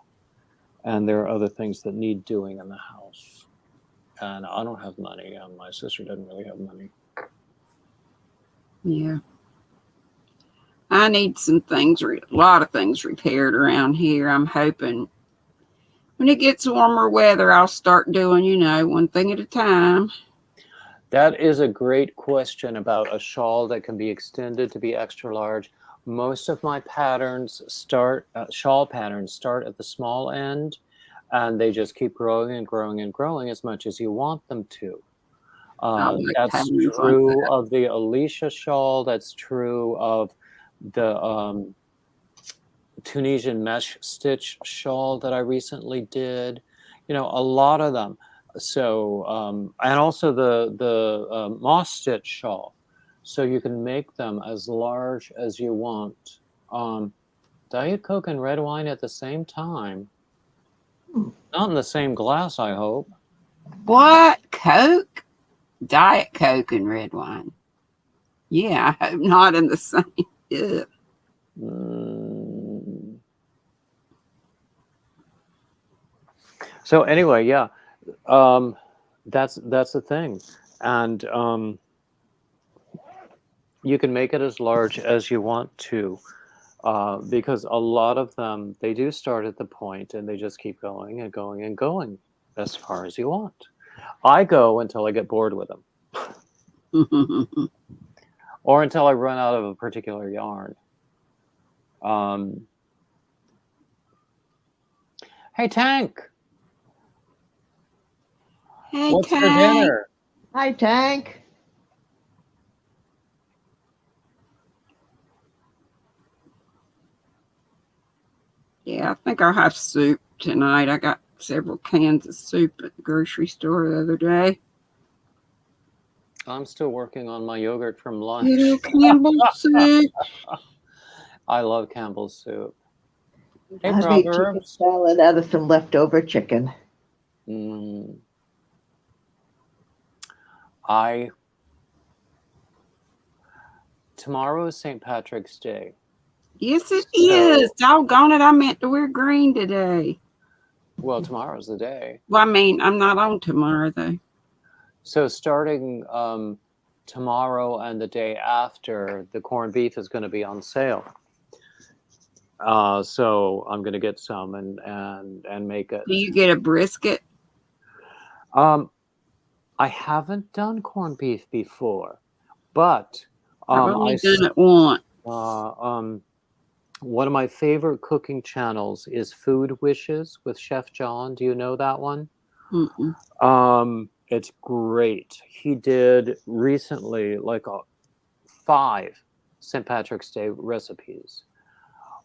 And there are other things that need doing in the house. And I don't have money, and my sister doesn't really have money. Yeah. I need some things, a lot of things repaired around here. I'm hoping when it gets warmer weather, I'll start doing, one thing at a time. That is a great question about a shawl that can be extended to be extra large. Most of my patterns shawl patterns start at the small end, and they just keep growing and growing and growing as much as you want them to. I like That's patterns like true that. of the Alicia shawl. That's true of the Tunisian mesh stitch shawl that I recently did. A lot of them. So, and also the moss stitch shawl. So you can make them as large as you want. Diet Coke and red wine at the same time. Not in the same glass, I hope. What? Coke? Diet Coke and red wine. Yeah, I hope not in the same. Ugh. So anyway, yeah, that's the thing, and you can make it as large as you want to, because a lot of them, they do start at the point and they just keep going and going and going as far as you want. I go until I get bored with them, or until I run out of a particular yarn. Hey, Tank. Hey, What's for Tank. dinner? Hi, Tank. Yeah, I think I'll have soup tonight. I got several cans of soup at the grocery store the other day. I'm still working on my yogurt from lunch. Little Campbell's soup. I love Campbell's soup. Hey, I made chicken Proverbs. salad out of some leftover chicken. Tomorrow is St. Patrick's Day. Yes, it is. Doggone it, I meant to wear green today. Well, tomorrow's the day. Well, I mean, I'm not on tomorrow, though. So starting tomorrow and the day after, the corned beef is going to be on sale. So I'm going to get some and make it. Do you get a brisket? I haven't done corned beef before, but I've only done it once. One of my favorite cooking channels is Food Wishes with Chef John. Do you know that one? Mm-mm. It's great. He did recently like 5 St. Patrick's Day recipes.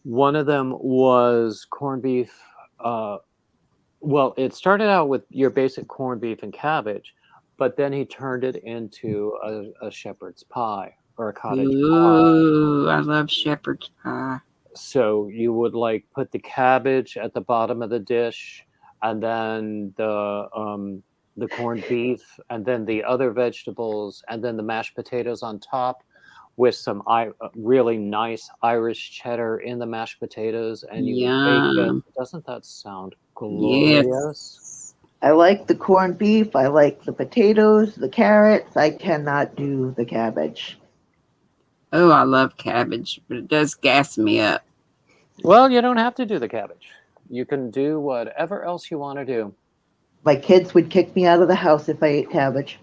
One of them was corned beef. Well, it started out with your basic corned beef and cabbage, but then he turned it into a shepherd's pie or a cottage pie. Ooh, I love shepherd's pie. So you would like put the cabbage at the bottom of the dish, and then the corned beef, and then the other vegetables, and then the mashed potatoes on top, with some really nice Irish cheddar in the mashed potatoes, and you bake it. Doesn't that sound glorious? Yes. I like the corned beef. I like the potatoes, the carrots. I cannot do the cabbage. Oh, I love cabbage, but it does gas me up. Well, you don't have to do the cabbage. You can do whatever else you want to do. My kids would kick me out of the house if I ate cabbage.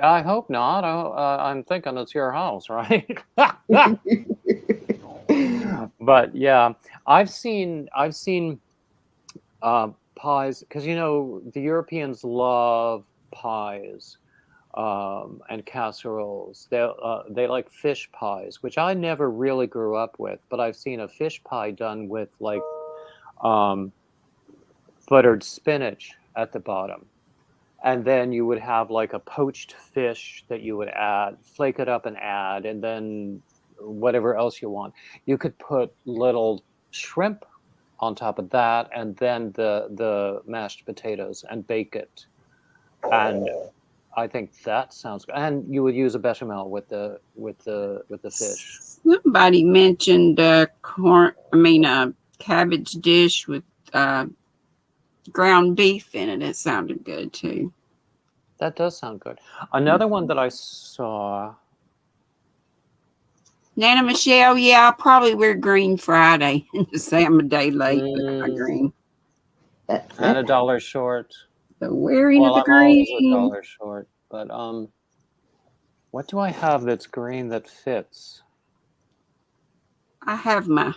I hope not. I'm thinking it's your house, right? But yeah, I've seen pies, because the Europeans love pies and casseroles. They like fish pies, which I never really grew up with, but I've seen a fish pie done with like buttered spinach at the bottom. And then you would have like a poached fish that you would add, flake it up and add, and then whatever else you want. You could put little shrimp on top of that, and then the mashed potatoes, and bake it. And I think that sounds good. And you would use a bechamel with the fish. Somebody mentioned cabbage dish with ground beef in it. It sounded good too. That does sound good. Another one that I saw. Nana Michelle, yeah, I'll probably wear green Friday and just say I'm a day late with my Mm, green. That's and it. $1 short. The wearing of Well, the I'm always green. $1 short, but what do I have that's green that fits? I have my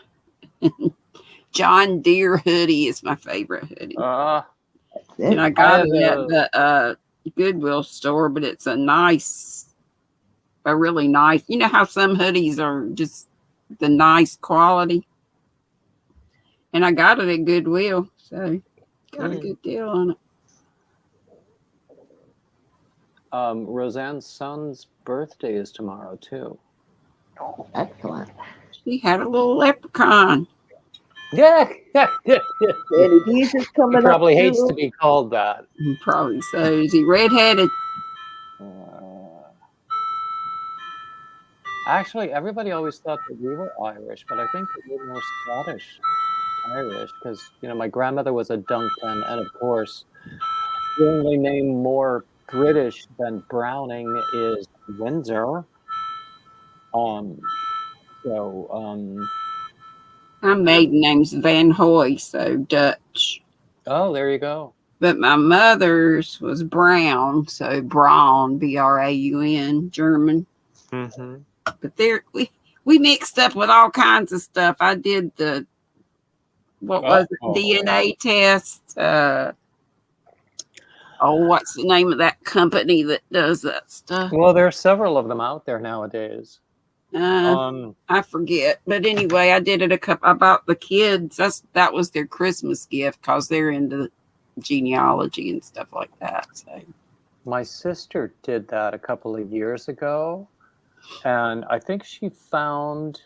John Deere hoodie is my favorite hoodie. Uh, And I It. got have it at a the Goodwill store, but it's a really nice. You know how some hoodies are just the nice quality, and I got it at Goodwill, so got a good deal on it. Roseanne's son's birthday is tomorrow too. Excellent. She had a little leprechaun. Yeah, Danny Dees is he coming up probably hates to too. be called that. Probably so. Is he redheaded? Actually, everybody always thought that we were Irish, but I think that we're more Scottish Irish because my grandmother was a Duncan, and of course, the only name more British than Browning is Windsor. So My maiden name's Van Hoy, so Dutch. oh, there you go. But my mother's was Brown, so Braun, Braun, German. Mm-hmm. But we mixed up with all kinds of stuff. I did the DNA test. What's the name of that company that does that stuff? Well, there are several of them out there nowadays. I forget, but anyway, I did it I bought the kids. That was their Christmas gift because they're into genealogy and stuff like that. So my sister did that a couple of years ago, and I think she found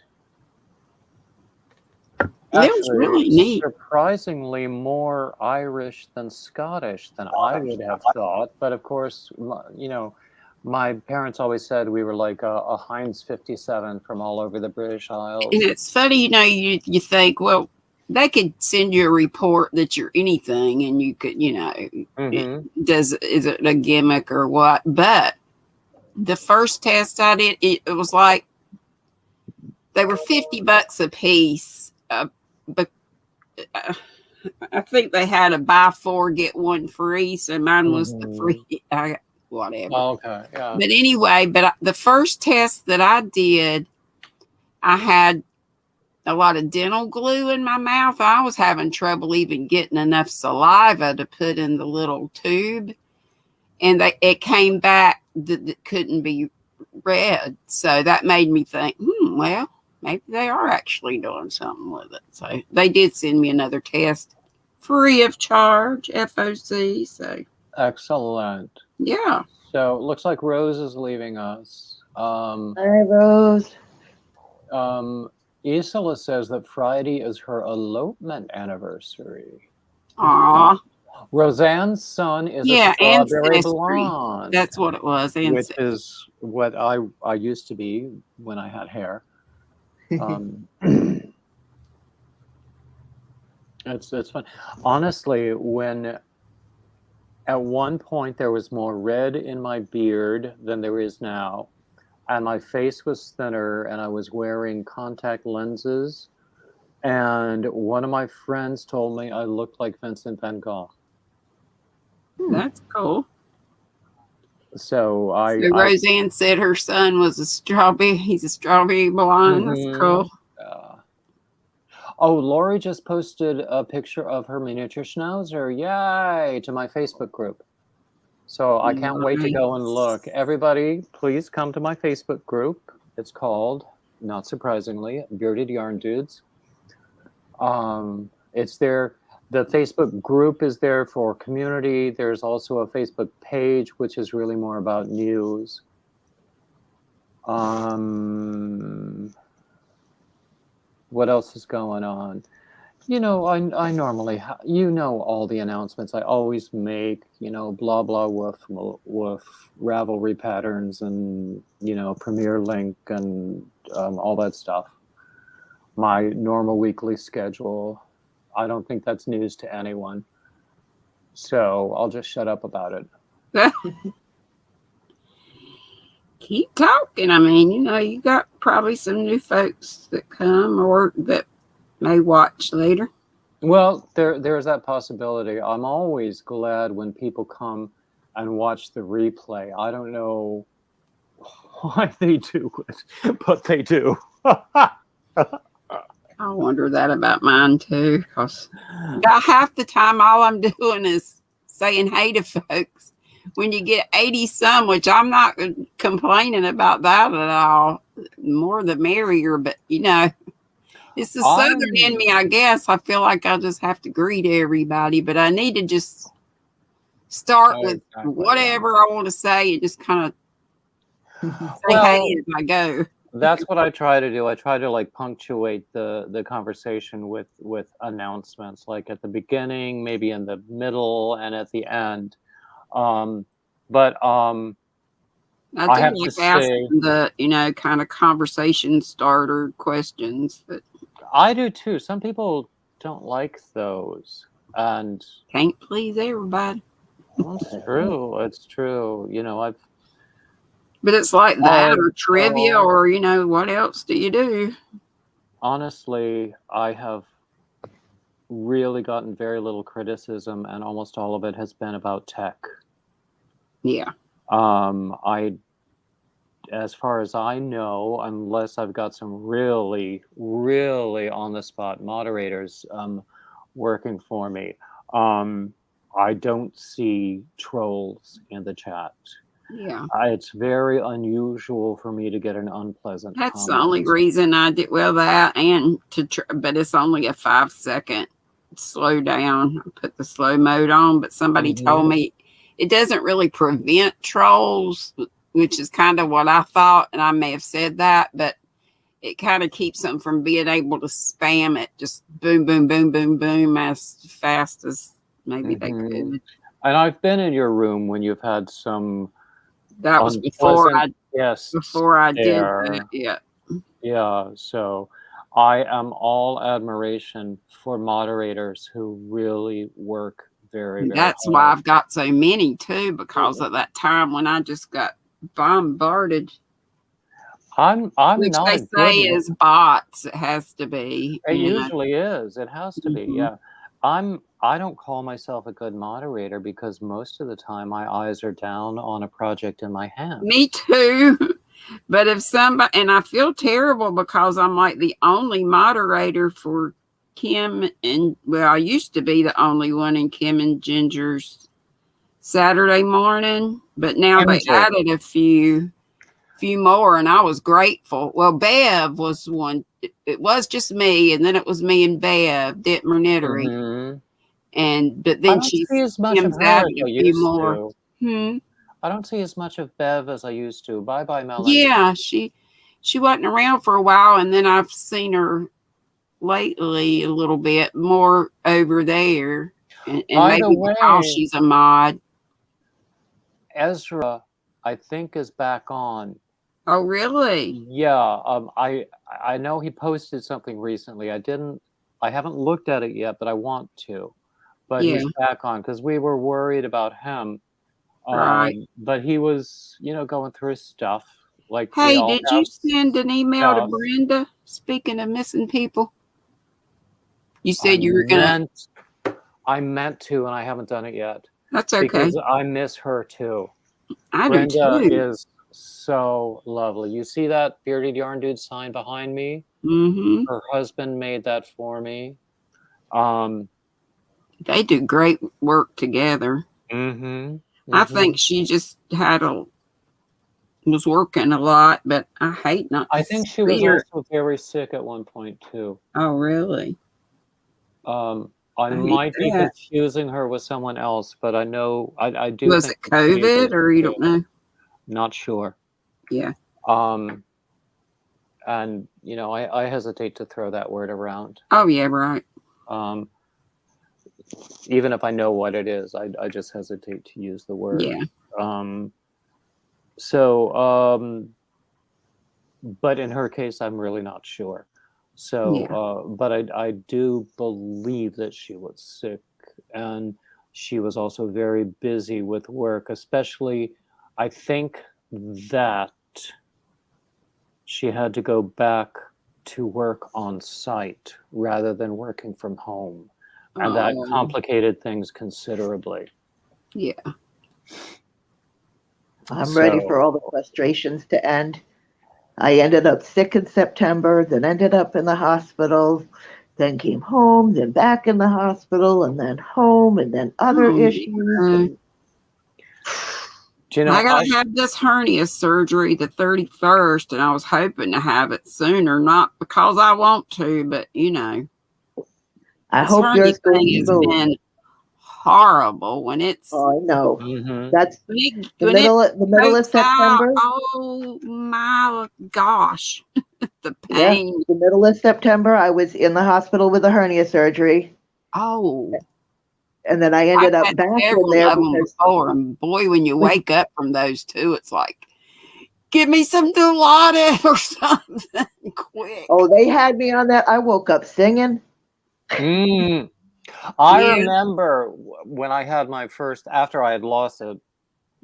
it was really neat. Surprisingly more Irish than Scottish than I would have thought. But of course, my parents always said we were like a Heinz 57 from all over the British Isles. And it's funny, you think, well, they could send you a report that you're anything, and you could, is it a gimmick or what? But the first test I did, it was like they were $50 a piece. But I think they had a buy 4 get 1 free, so mine was the free. Whatever. Oh, okay, yeah. But anyway, the first test that I did, I had a lot of dental glue in my mouth. I was having trouble even getting enough saliva to put in the little tube, and it came back that it couldn't be read. So that made me think, well, maybe they are actually doing something with it. So they did send me another test free of charge, FOC. So excellent. Yeah. So it looks like Rose is leaving us. Hi, Rose. Isla says that Friday is her elopement anniversary. Aw. Roseanne's son is a strawberry blonde. That's what it was. Which is what I used to be when I had hair. It's fun. Honestly, when at one point there was more red in my beard than there is now, and my face was thinner, and I was wearing contact lenses, and one of my friends told me I looked like Vincent van Gogh. That's cool. So Roseanne said her son was he's a strawberry blonde. That's cool. Oh, Lori just posted a picture of her miniature schnauzer. Yay! To my Facebook group. So I can't wait to go and look. Everybody, please come to my Facebook group. It's called, not surprisingly, Bearded Yarn Dudes. It's there. The Facebook group is there for community. There's also a Facebook page, which is really more about news. What else is going on? I normally, all the announcements I always make, blah, blah, woof, Ravelry patterns and, Premier Link and all that stuff. My normal weekly schedule. I don't think that's news to anyone. So I'll just shut up about it. keep talking. I mean, you got probably some new folks that come or that may watch later. Well, there's that possibility. I'm always glad when people come and watch the replay. I don't know why they do it, but they do. I wonder that about mine too, because about half the time all I'm doing is saying hey to folks. When you get 80 some, which I'm not complaining about that at all, more the merrier, but it's the Southern in me, I guess. I feel like I just have to greet everybody, but I need to just start with whatever I want to say and just kind of say hey as I go. That's what I try to do. I try to like punctuate the conversation with announcements, like at the beginning, maybe in the middle, and at the end. But I have do to like asking say, the kind of conversation starter questions, but I do too. Some people don't like those, and can't please everybody. it's true. It's true. But it's like that or trivia so- or what else do you do? honestly, I have really gotten very little criticism, and almost all of it has been about tech. Yeah. As far as I know, unless I've got some really, really on the spot moderators working for me, I don't see trolls in the chat. Yeah. It's very unusual for me to get an unpleasant That's the comment. only reason I did that, and but it's only a 5-second slow down. I put the slow mode on, but somebody told me it doesn't really prevent trolls, which is kind of what I thought, and I may have said that, but it kind of keeps them from being able to spam it, just boom, boom, boom, boom, boom, as fast as maybe they could. And I've been in your room when you've had some. That was before I did there. that. Yeah. Yeah. So I am all admiration for moderators who really work very, very That's hard. why I've got so many too, because of that time when I just got bombarded. I'm Which not they a say good is bots. It has to be. It usually is. It has to be. Mhm. Yeah. I don't call myself a good moderator because most of the time my eyes are down on a project in my hand. Me too. But if somebody, and I feel terrible because I'm like the only moderator for Kim and, well, I used to be the only one in Kim and Ginger's Saturday morning, but now they Ginger. added a few more, and I was grateful. Well, Bev was one. It was just me, and then it was me and Bev Detmer Nittery, Mhm. but I then don't see as much of Kim's her as added I a few used more. to. I don't see as much of Bev as I used to. Bye, Melanie. Yeah, she wasn't around for a while, and then I've seen her lately a little bit more over there, and By the maybe because way, she's a mod. Ezra, I think, is back on. Oh, really? Yeah. I know he posted something recently. I haven't looked at it yet, but I want to. But Yeah. he's back on because we were worried about him. Right. But he was, going through his stuff. Like, we Hey, all did you have send an email to stuff. Brenda? Speaking of missing people, you said you were gonna. I meant to, and I haven't done it yet. That's okay. Because I miss her too. I Brenda do too. is so lovely. You see that bearded yarn dude sign behind me? Mm-hmm. Her husband made that for me. They do great work together. I think she just was working a lot, but I hate not. I think she was also very sick at one point too. Oh, really? I might be confusing her with someone else, but I know I do. Was it COVID or you don't know? Not sure. Yeah. And I hesitate to throw that word around. Oh yeah, right. Even if I know what it is, I just hesitate to use the word. Yeah. But in her case, I'm really not sure. So, but I do believe that she was sick, and she was also very busy with work, especially, I think that she had to go back to work on site rather than working from home. And that complicated things considerably. Yeah. I'm ready for So- all the frustrations to end. I ended up sick in September, then ended up in the hospital, then came home, then back in the hospital, and then home, and then other Oh, issues. And Do you know, I gotta have this hernia surgery the 31st, and I was hoping to have it sooner, not because I want to, but you know, I this hope hernia yours goes thing has smooth. been horrible when it's Oh, I know. Mhm. That's big, the when it middle of pokes out. September. Oh my gosh, the Yeah, pain. the middle of September, I was in the hospital with a hernia surgery, Oh, and then I I've ended up had back in several there of them because before, and boy, when you wake up from those two, it's like, give me some Dilaudid or something quick. oh, they had me on that. I woke up singing. Mm. I Yeah. remember when I had my first, after I had lost a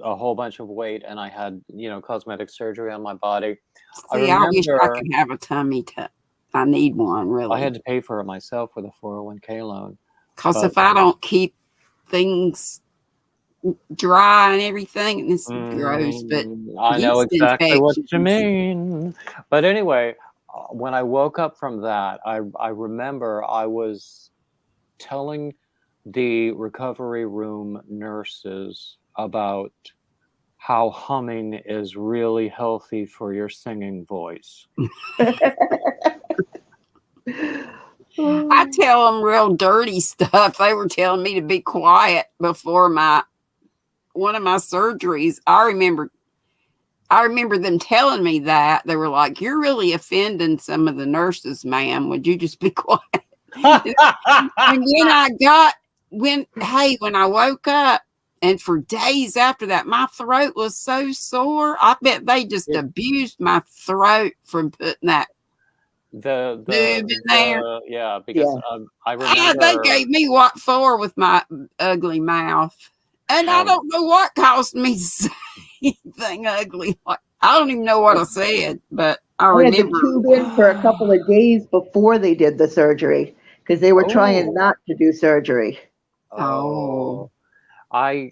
whole bunch of weight and I had, cosmetic surgery on my body. See, I wish I remember- could have a tummy tuck. I need one, really. I had to pay for it myself with a 401k loan. Because but- if I don't keep things dry and everything, and this is gross, but I know yeast exactly what you infections. mean. But anyway, when I woke up from that, I remember I was telling the recovery room nurses about how humming is really healthy for your singing voice. I tell them real dirty stuff. They were telling me to be quiet before one of my surgeries. I remember them telling me that. They were like, "You're really offending some of the nurses, ma'am. Would you just be quiet?" And then when I woke up, and for days after that, my throat was so sore. I bet they just abused my throat from putting that the boob in there. Yeah, because I remember Yeah, they gave me what for with my ugly mouth. And I don't know what caused me to say anything ugly. Like, I don't even know what I said, but I I had to remember. tube in for a couple of days before they did the surgery because they were trying not to do surgery. Oh. I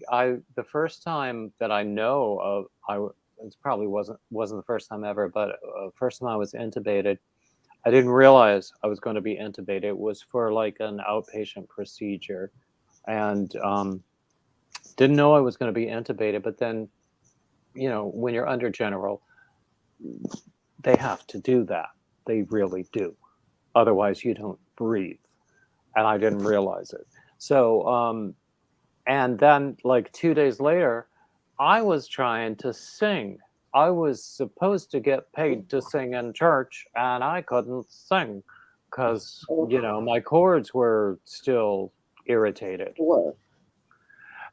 the first time that I know of, it probably wasn't the first time ever, but first time I was intubated, I didn't realize I was going to be intubated. It was for like an outpatient procedure, and didn't know I was going to be intubated. But then, when you're under general, they have to do that. They really do. Otherwise, you don't breathe. And I didn't realize it. So, and then like 2 days later, I was trying to sing. I was supposed to get paid to sing in church, and I couldn't sing because, my cords were still irritated. Sure.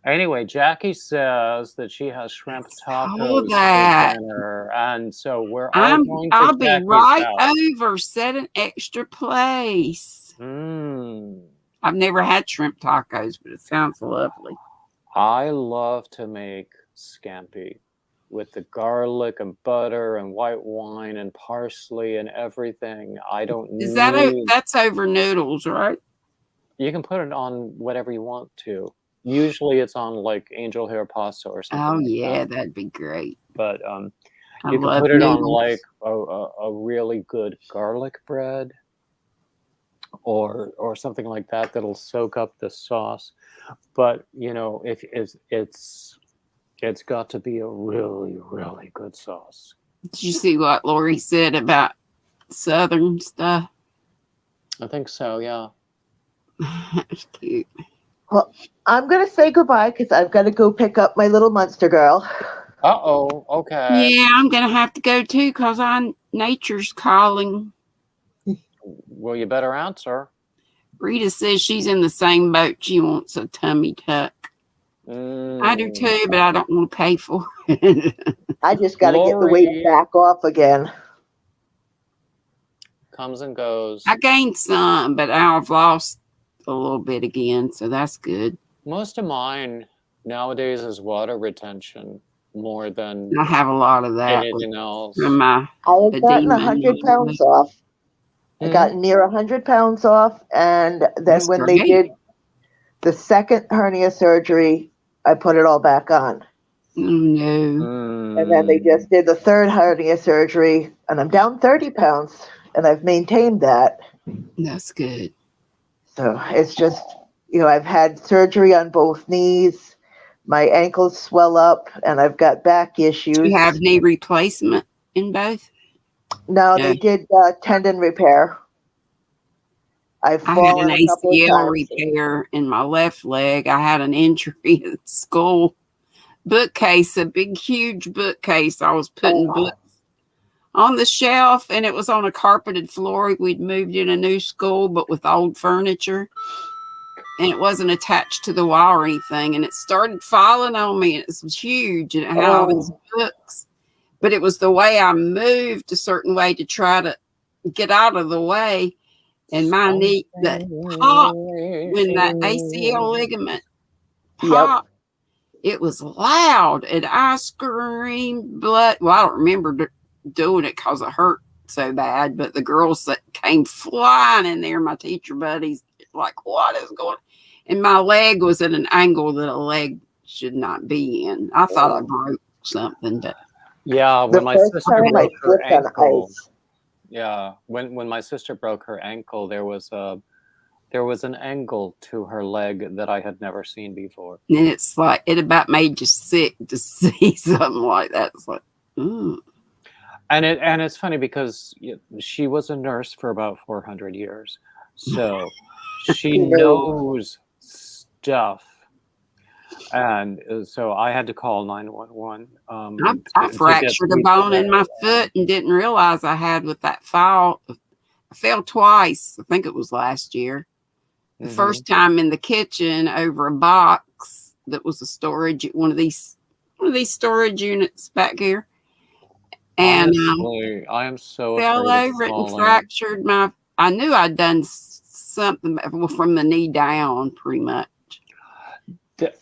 Anyway, Jackie says that she has shrimp tacos that. for dinner, and so we're all going to I'll be Jackie's right house. over. Set an extra place. Mm. I've never had shrimp tacos, but it sounds lovely. I love to make scampi with the garlic and butter and white wine and parsley and everything. I don't Is need... that's over noodles, right? You can put it on whatever you want to. Usually it's on like angel hair pasta or something. Oh, like yeah, that. that'd be great. But I you can love put it on noodles. like a really good garlic bread or something like that that'll soak up the sauce. But if it's got to be a really, really good sauce. Did you see what Lori said about Southern stuff? I think so, yeah. That's cute. Well, I'm going to say goodbye because I've got to go pick up my little monster girl. Uh-oh, okay. Yeah, I'm going to have to go too because nature's calling. Well, you better answer. Rita says she's in the same boat. She wants a tummy tuck. I do too, but I don't want to pay for it. I just got to get the weight Lori. back off again. Comes and goes. I gained some, but I've lost a little bit again, so that's good. Most of mine nowadays is water retention. more than I have a lot of that with, anything else. from my I had gotten edema. 100 pounds off. I got near 100 pounds off, and then That's when they great. did the second hernia surgery, I put it all back on. Oh, no. And then they Mm. just did the third hernia surgery, and I'm down 30 pounds, and I've maintained that. That's good. So it's just, I've had surgery on both knees. My ankles swell up, and I've got back issues. You have knee replacement in both? No, Yeah. they did tendon repair. I've I had an fallen a couple of ACL times. repair in my left leg. I had an injury at school. Bookcase, a big, huge bookcase. I was putting Oh. books on the shelf, and it was on a carpeted floor. We'd moved in a new school, but with old furniture, and it wasn't attached to the wall or anything. And it started falling on me, and it was huge, and it had all these books. But it was the way I moved a certain way to try to get out of the way, and my knee that popped when that ACL ligament popped. It was loud, and I screamed blood. Well, I don't remember doing it because it hurt so bad, but the girls that came flying in there, my teacher buddies, like, what is going on? And my leg was at an angle that a leg should not be in. I thought I broke something, but Yeah, The when my first sister time I broke her slipped on ankle, ice. yeah, when my sister broke her ankle, there was an angle to her leg that I had never seen before. and it's like it about made you sick to see something like that. It's like, And it's funny because she was a nurse for about 400 years, so she knows stuff. And so I had to call 911. I fractured a bone in my foot and didn't realize I had with that fall. I fell twice. I think it was last year. The first time in the kitchen over a box that was a storage, one of these storage units back here. And honestly, I am so fell afraid over of it and falling. fractured my. I knew I'd done something from the knee down, pretty much.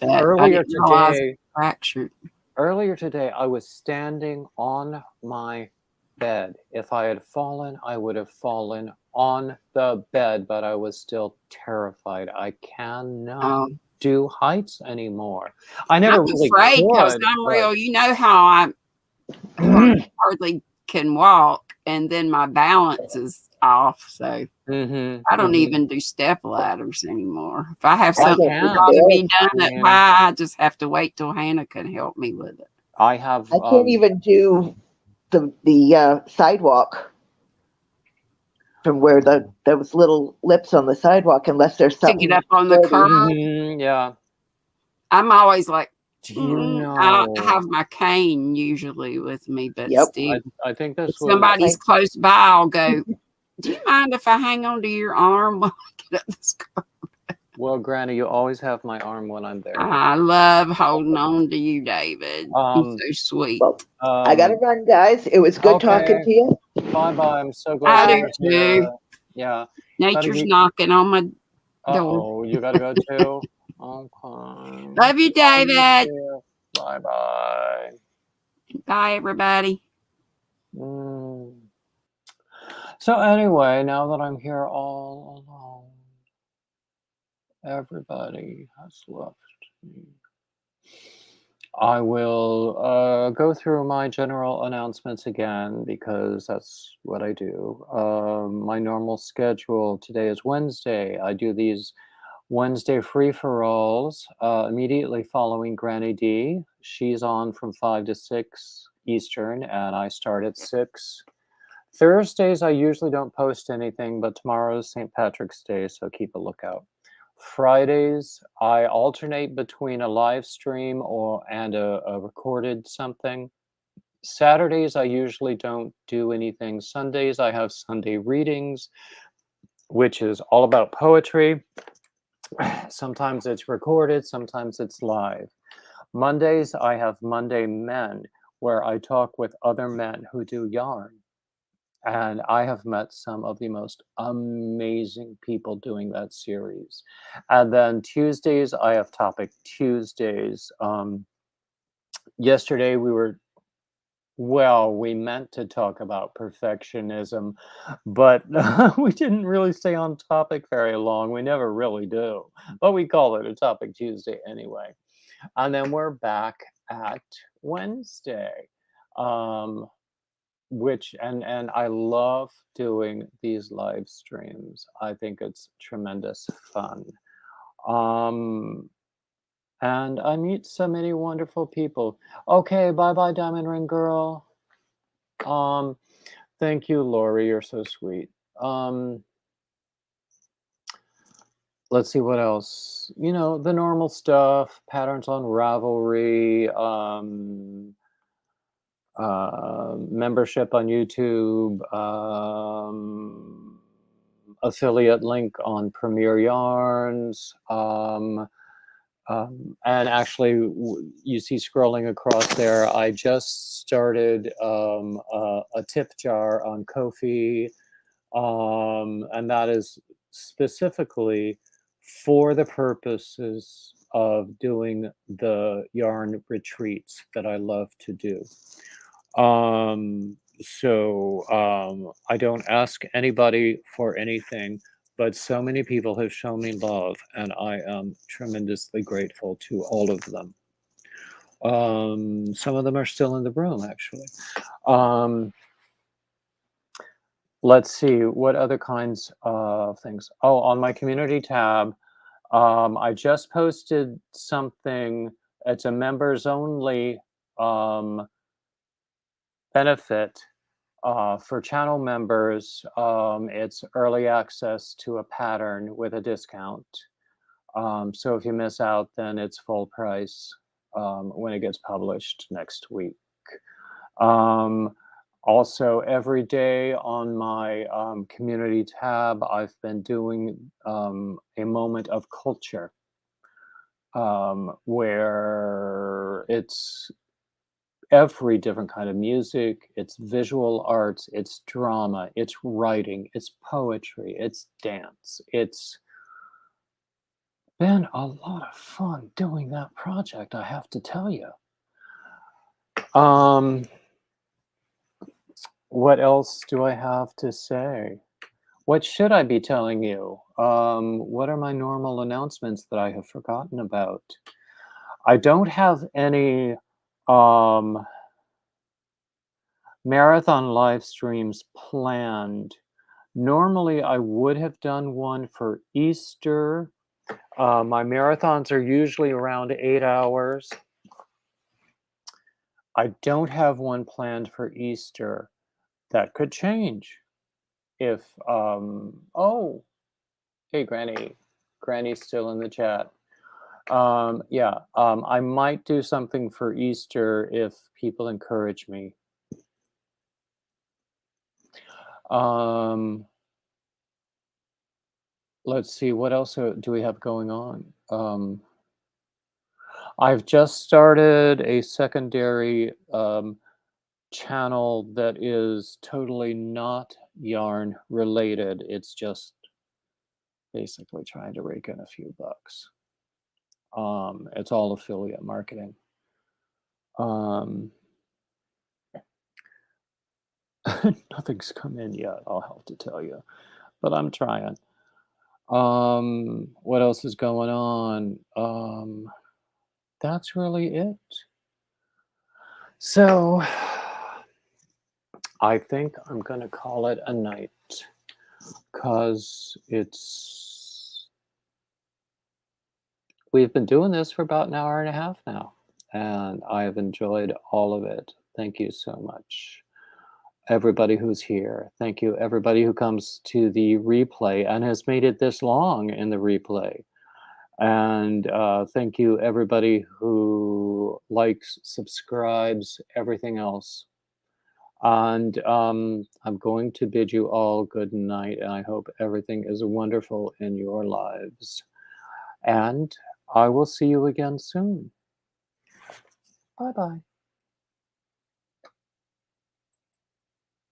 Earlier today, fractured. Earlier today, I was standing on my bed. If I had fallen, I would have fallen on the bed, but I was still terrified. I cannot do heights anymore. I never really afraid because could. I'm real. You know how I hardly can walk, and then my balance is off. So I don't even do step ladders anymore. If I have something to be done at high, I just have to wait till Hannah can help me with it. I can't even do the sidewalk from where those little lips on the sidewalk unless there's something to get up on the curb. Yeah, I'm always like, I have my cane usually with me, but still, I think that's if somebody's close by, I'll go, do you mind if I hang on to your arm while I get up this curb? Well, Granny, you always have my arm when I'm there. I love holding on to you, David. You're so sweet. Well, I gotta run, guys. It was good talking to you. Bye. I'm so glad I do too. Yeah. Nature's knocking on my door. Oh, you gotta go too? Okay. Love you, David. Bye. Bye, everybody. So anyway, now that I'm here all alone, everybody has left me. I will go through my general announcements again because that's what I do. My normal schedule today is Wednesday. I do these Wednesday free-for-alls immediately following Granny D. She's on from 5 to 6 Eastern, and I start at 6. Thursdays, I usually don't post anything, but tomorrow is St. Patrick's Day, so keep a lookout. Fridays, I alternate between a live stream and a recorded something. Saturdays, I usually don't do anything. Sundays, I have Sunday readings, which is all about poetry. Sometimes it's recorded, sometimes it's live. Mondays, I have Monday Men, where I talk with other men who do yarn. And I have met some of the most amazing people doing that series. And then Tuesdays, I have Topic Tuesdays. yesterday we meant to talk about perfectionism, but we didn't really stay on topic very long. We never really do, but we call it a Topic Tuesday anyway. And then we're back at Wednesday, which and I love doing these live streams. I think it's tremendous fun. And I meet so many wonderful people. Okay, bye-bye, Diamond Ring Girl. Thank you, Lori. You're so sweet. Let's see what else. You know, the normal stuff, patterns on Ravelry, membership on YouTube, affiliate link on Premier Yarns, and actually, you see scrolling across there, I just started a tip jar on Ko-fi, and that is specifically for the purposes of doing the yarn retreats that I love to do. I don't ask anybody for anything, but so many people have shown me love, and I am tremendously grateful to all of them. Some of them are still in the room, actually. Let's see, what other kinds of things? Oh, on my community tab, I just posted something. It's a members only benefit for channel members. It's early access to a pattern with a discount. So if you miss out, then it's full price when it gets published next week. Also, every day on my community tab, I've been doing a moment of culture, where it's every different kind of music, it's visual arts, it's drama, it's writing, it's poetry, it's dance. It's been a lot of fun doing that project, I have to tell you. What else do I have to say? What should I be telling you? What are my normal announcements that I have forgotten about? I don't have any marathon live streams planned. Normally, I would have done one for Easter. My marathons are usually around 8 hours. I don't have one planned for Easter. That could change if, oh, hey, Granny. Granny's still in the chat. I might do something for Easter if people encourage me. Let's see, what else do we have going on? I've just started a secondary channel that is totally not yarn related. It's just basically trying to rake in a few bucks. It's all affiliate marketing. Nothing's come in yet, I'll have to tell you, but I'm trying. What else is going on? That's really it. So I think I'm going to call it a night, because we've been doing this for about an hour and a half now, and I have enjoyed all of it. Thank you so much, everybody who's here. Thank you, everybody who comes to the replay and has made it this long in the replay. And thank you, everybody who likes, subscribes, everything else. And I'm going to bid you all good night, and I hope everything is wonderful in your lives. And I will see you again soon. Bye-bye.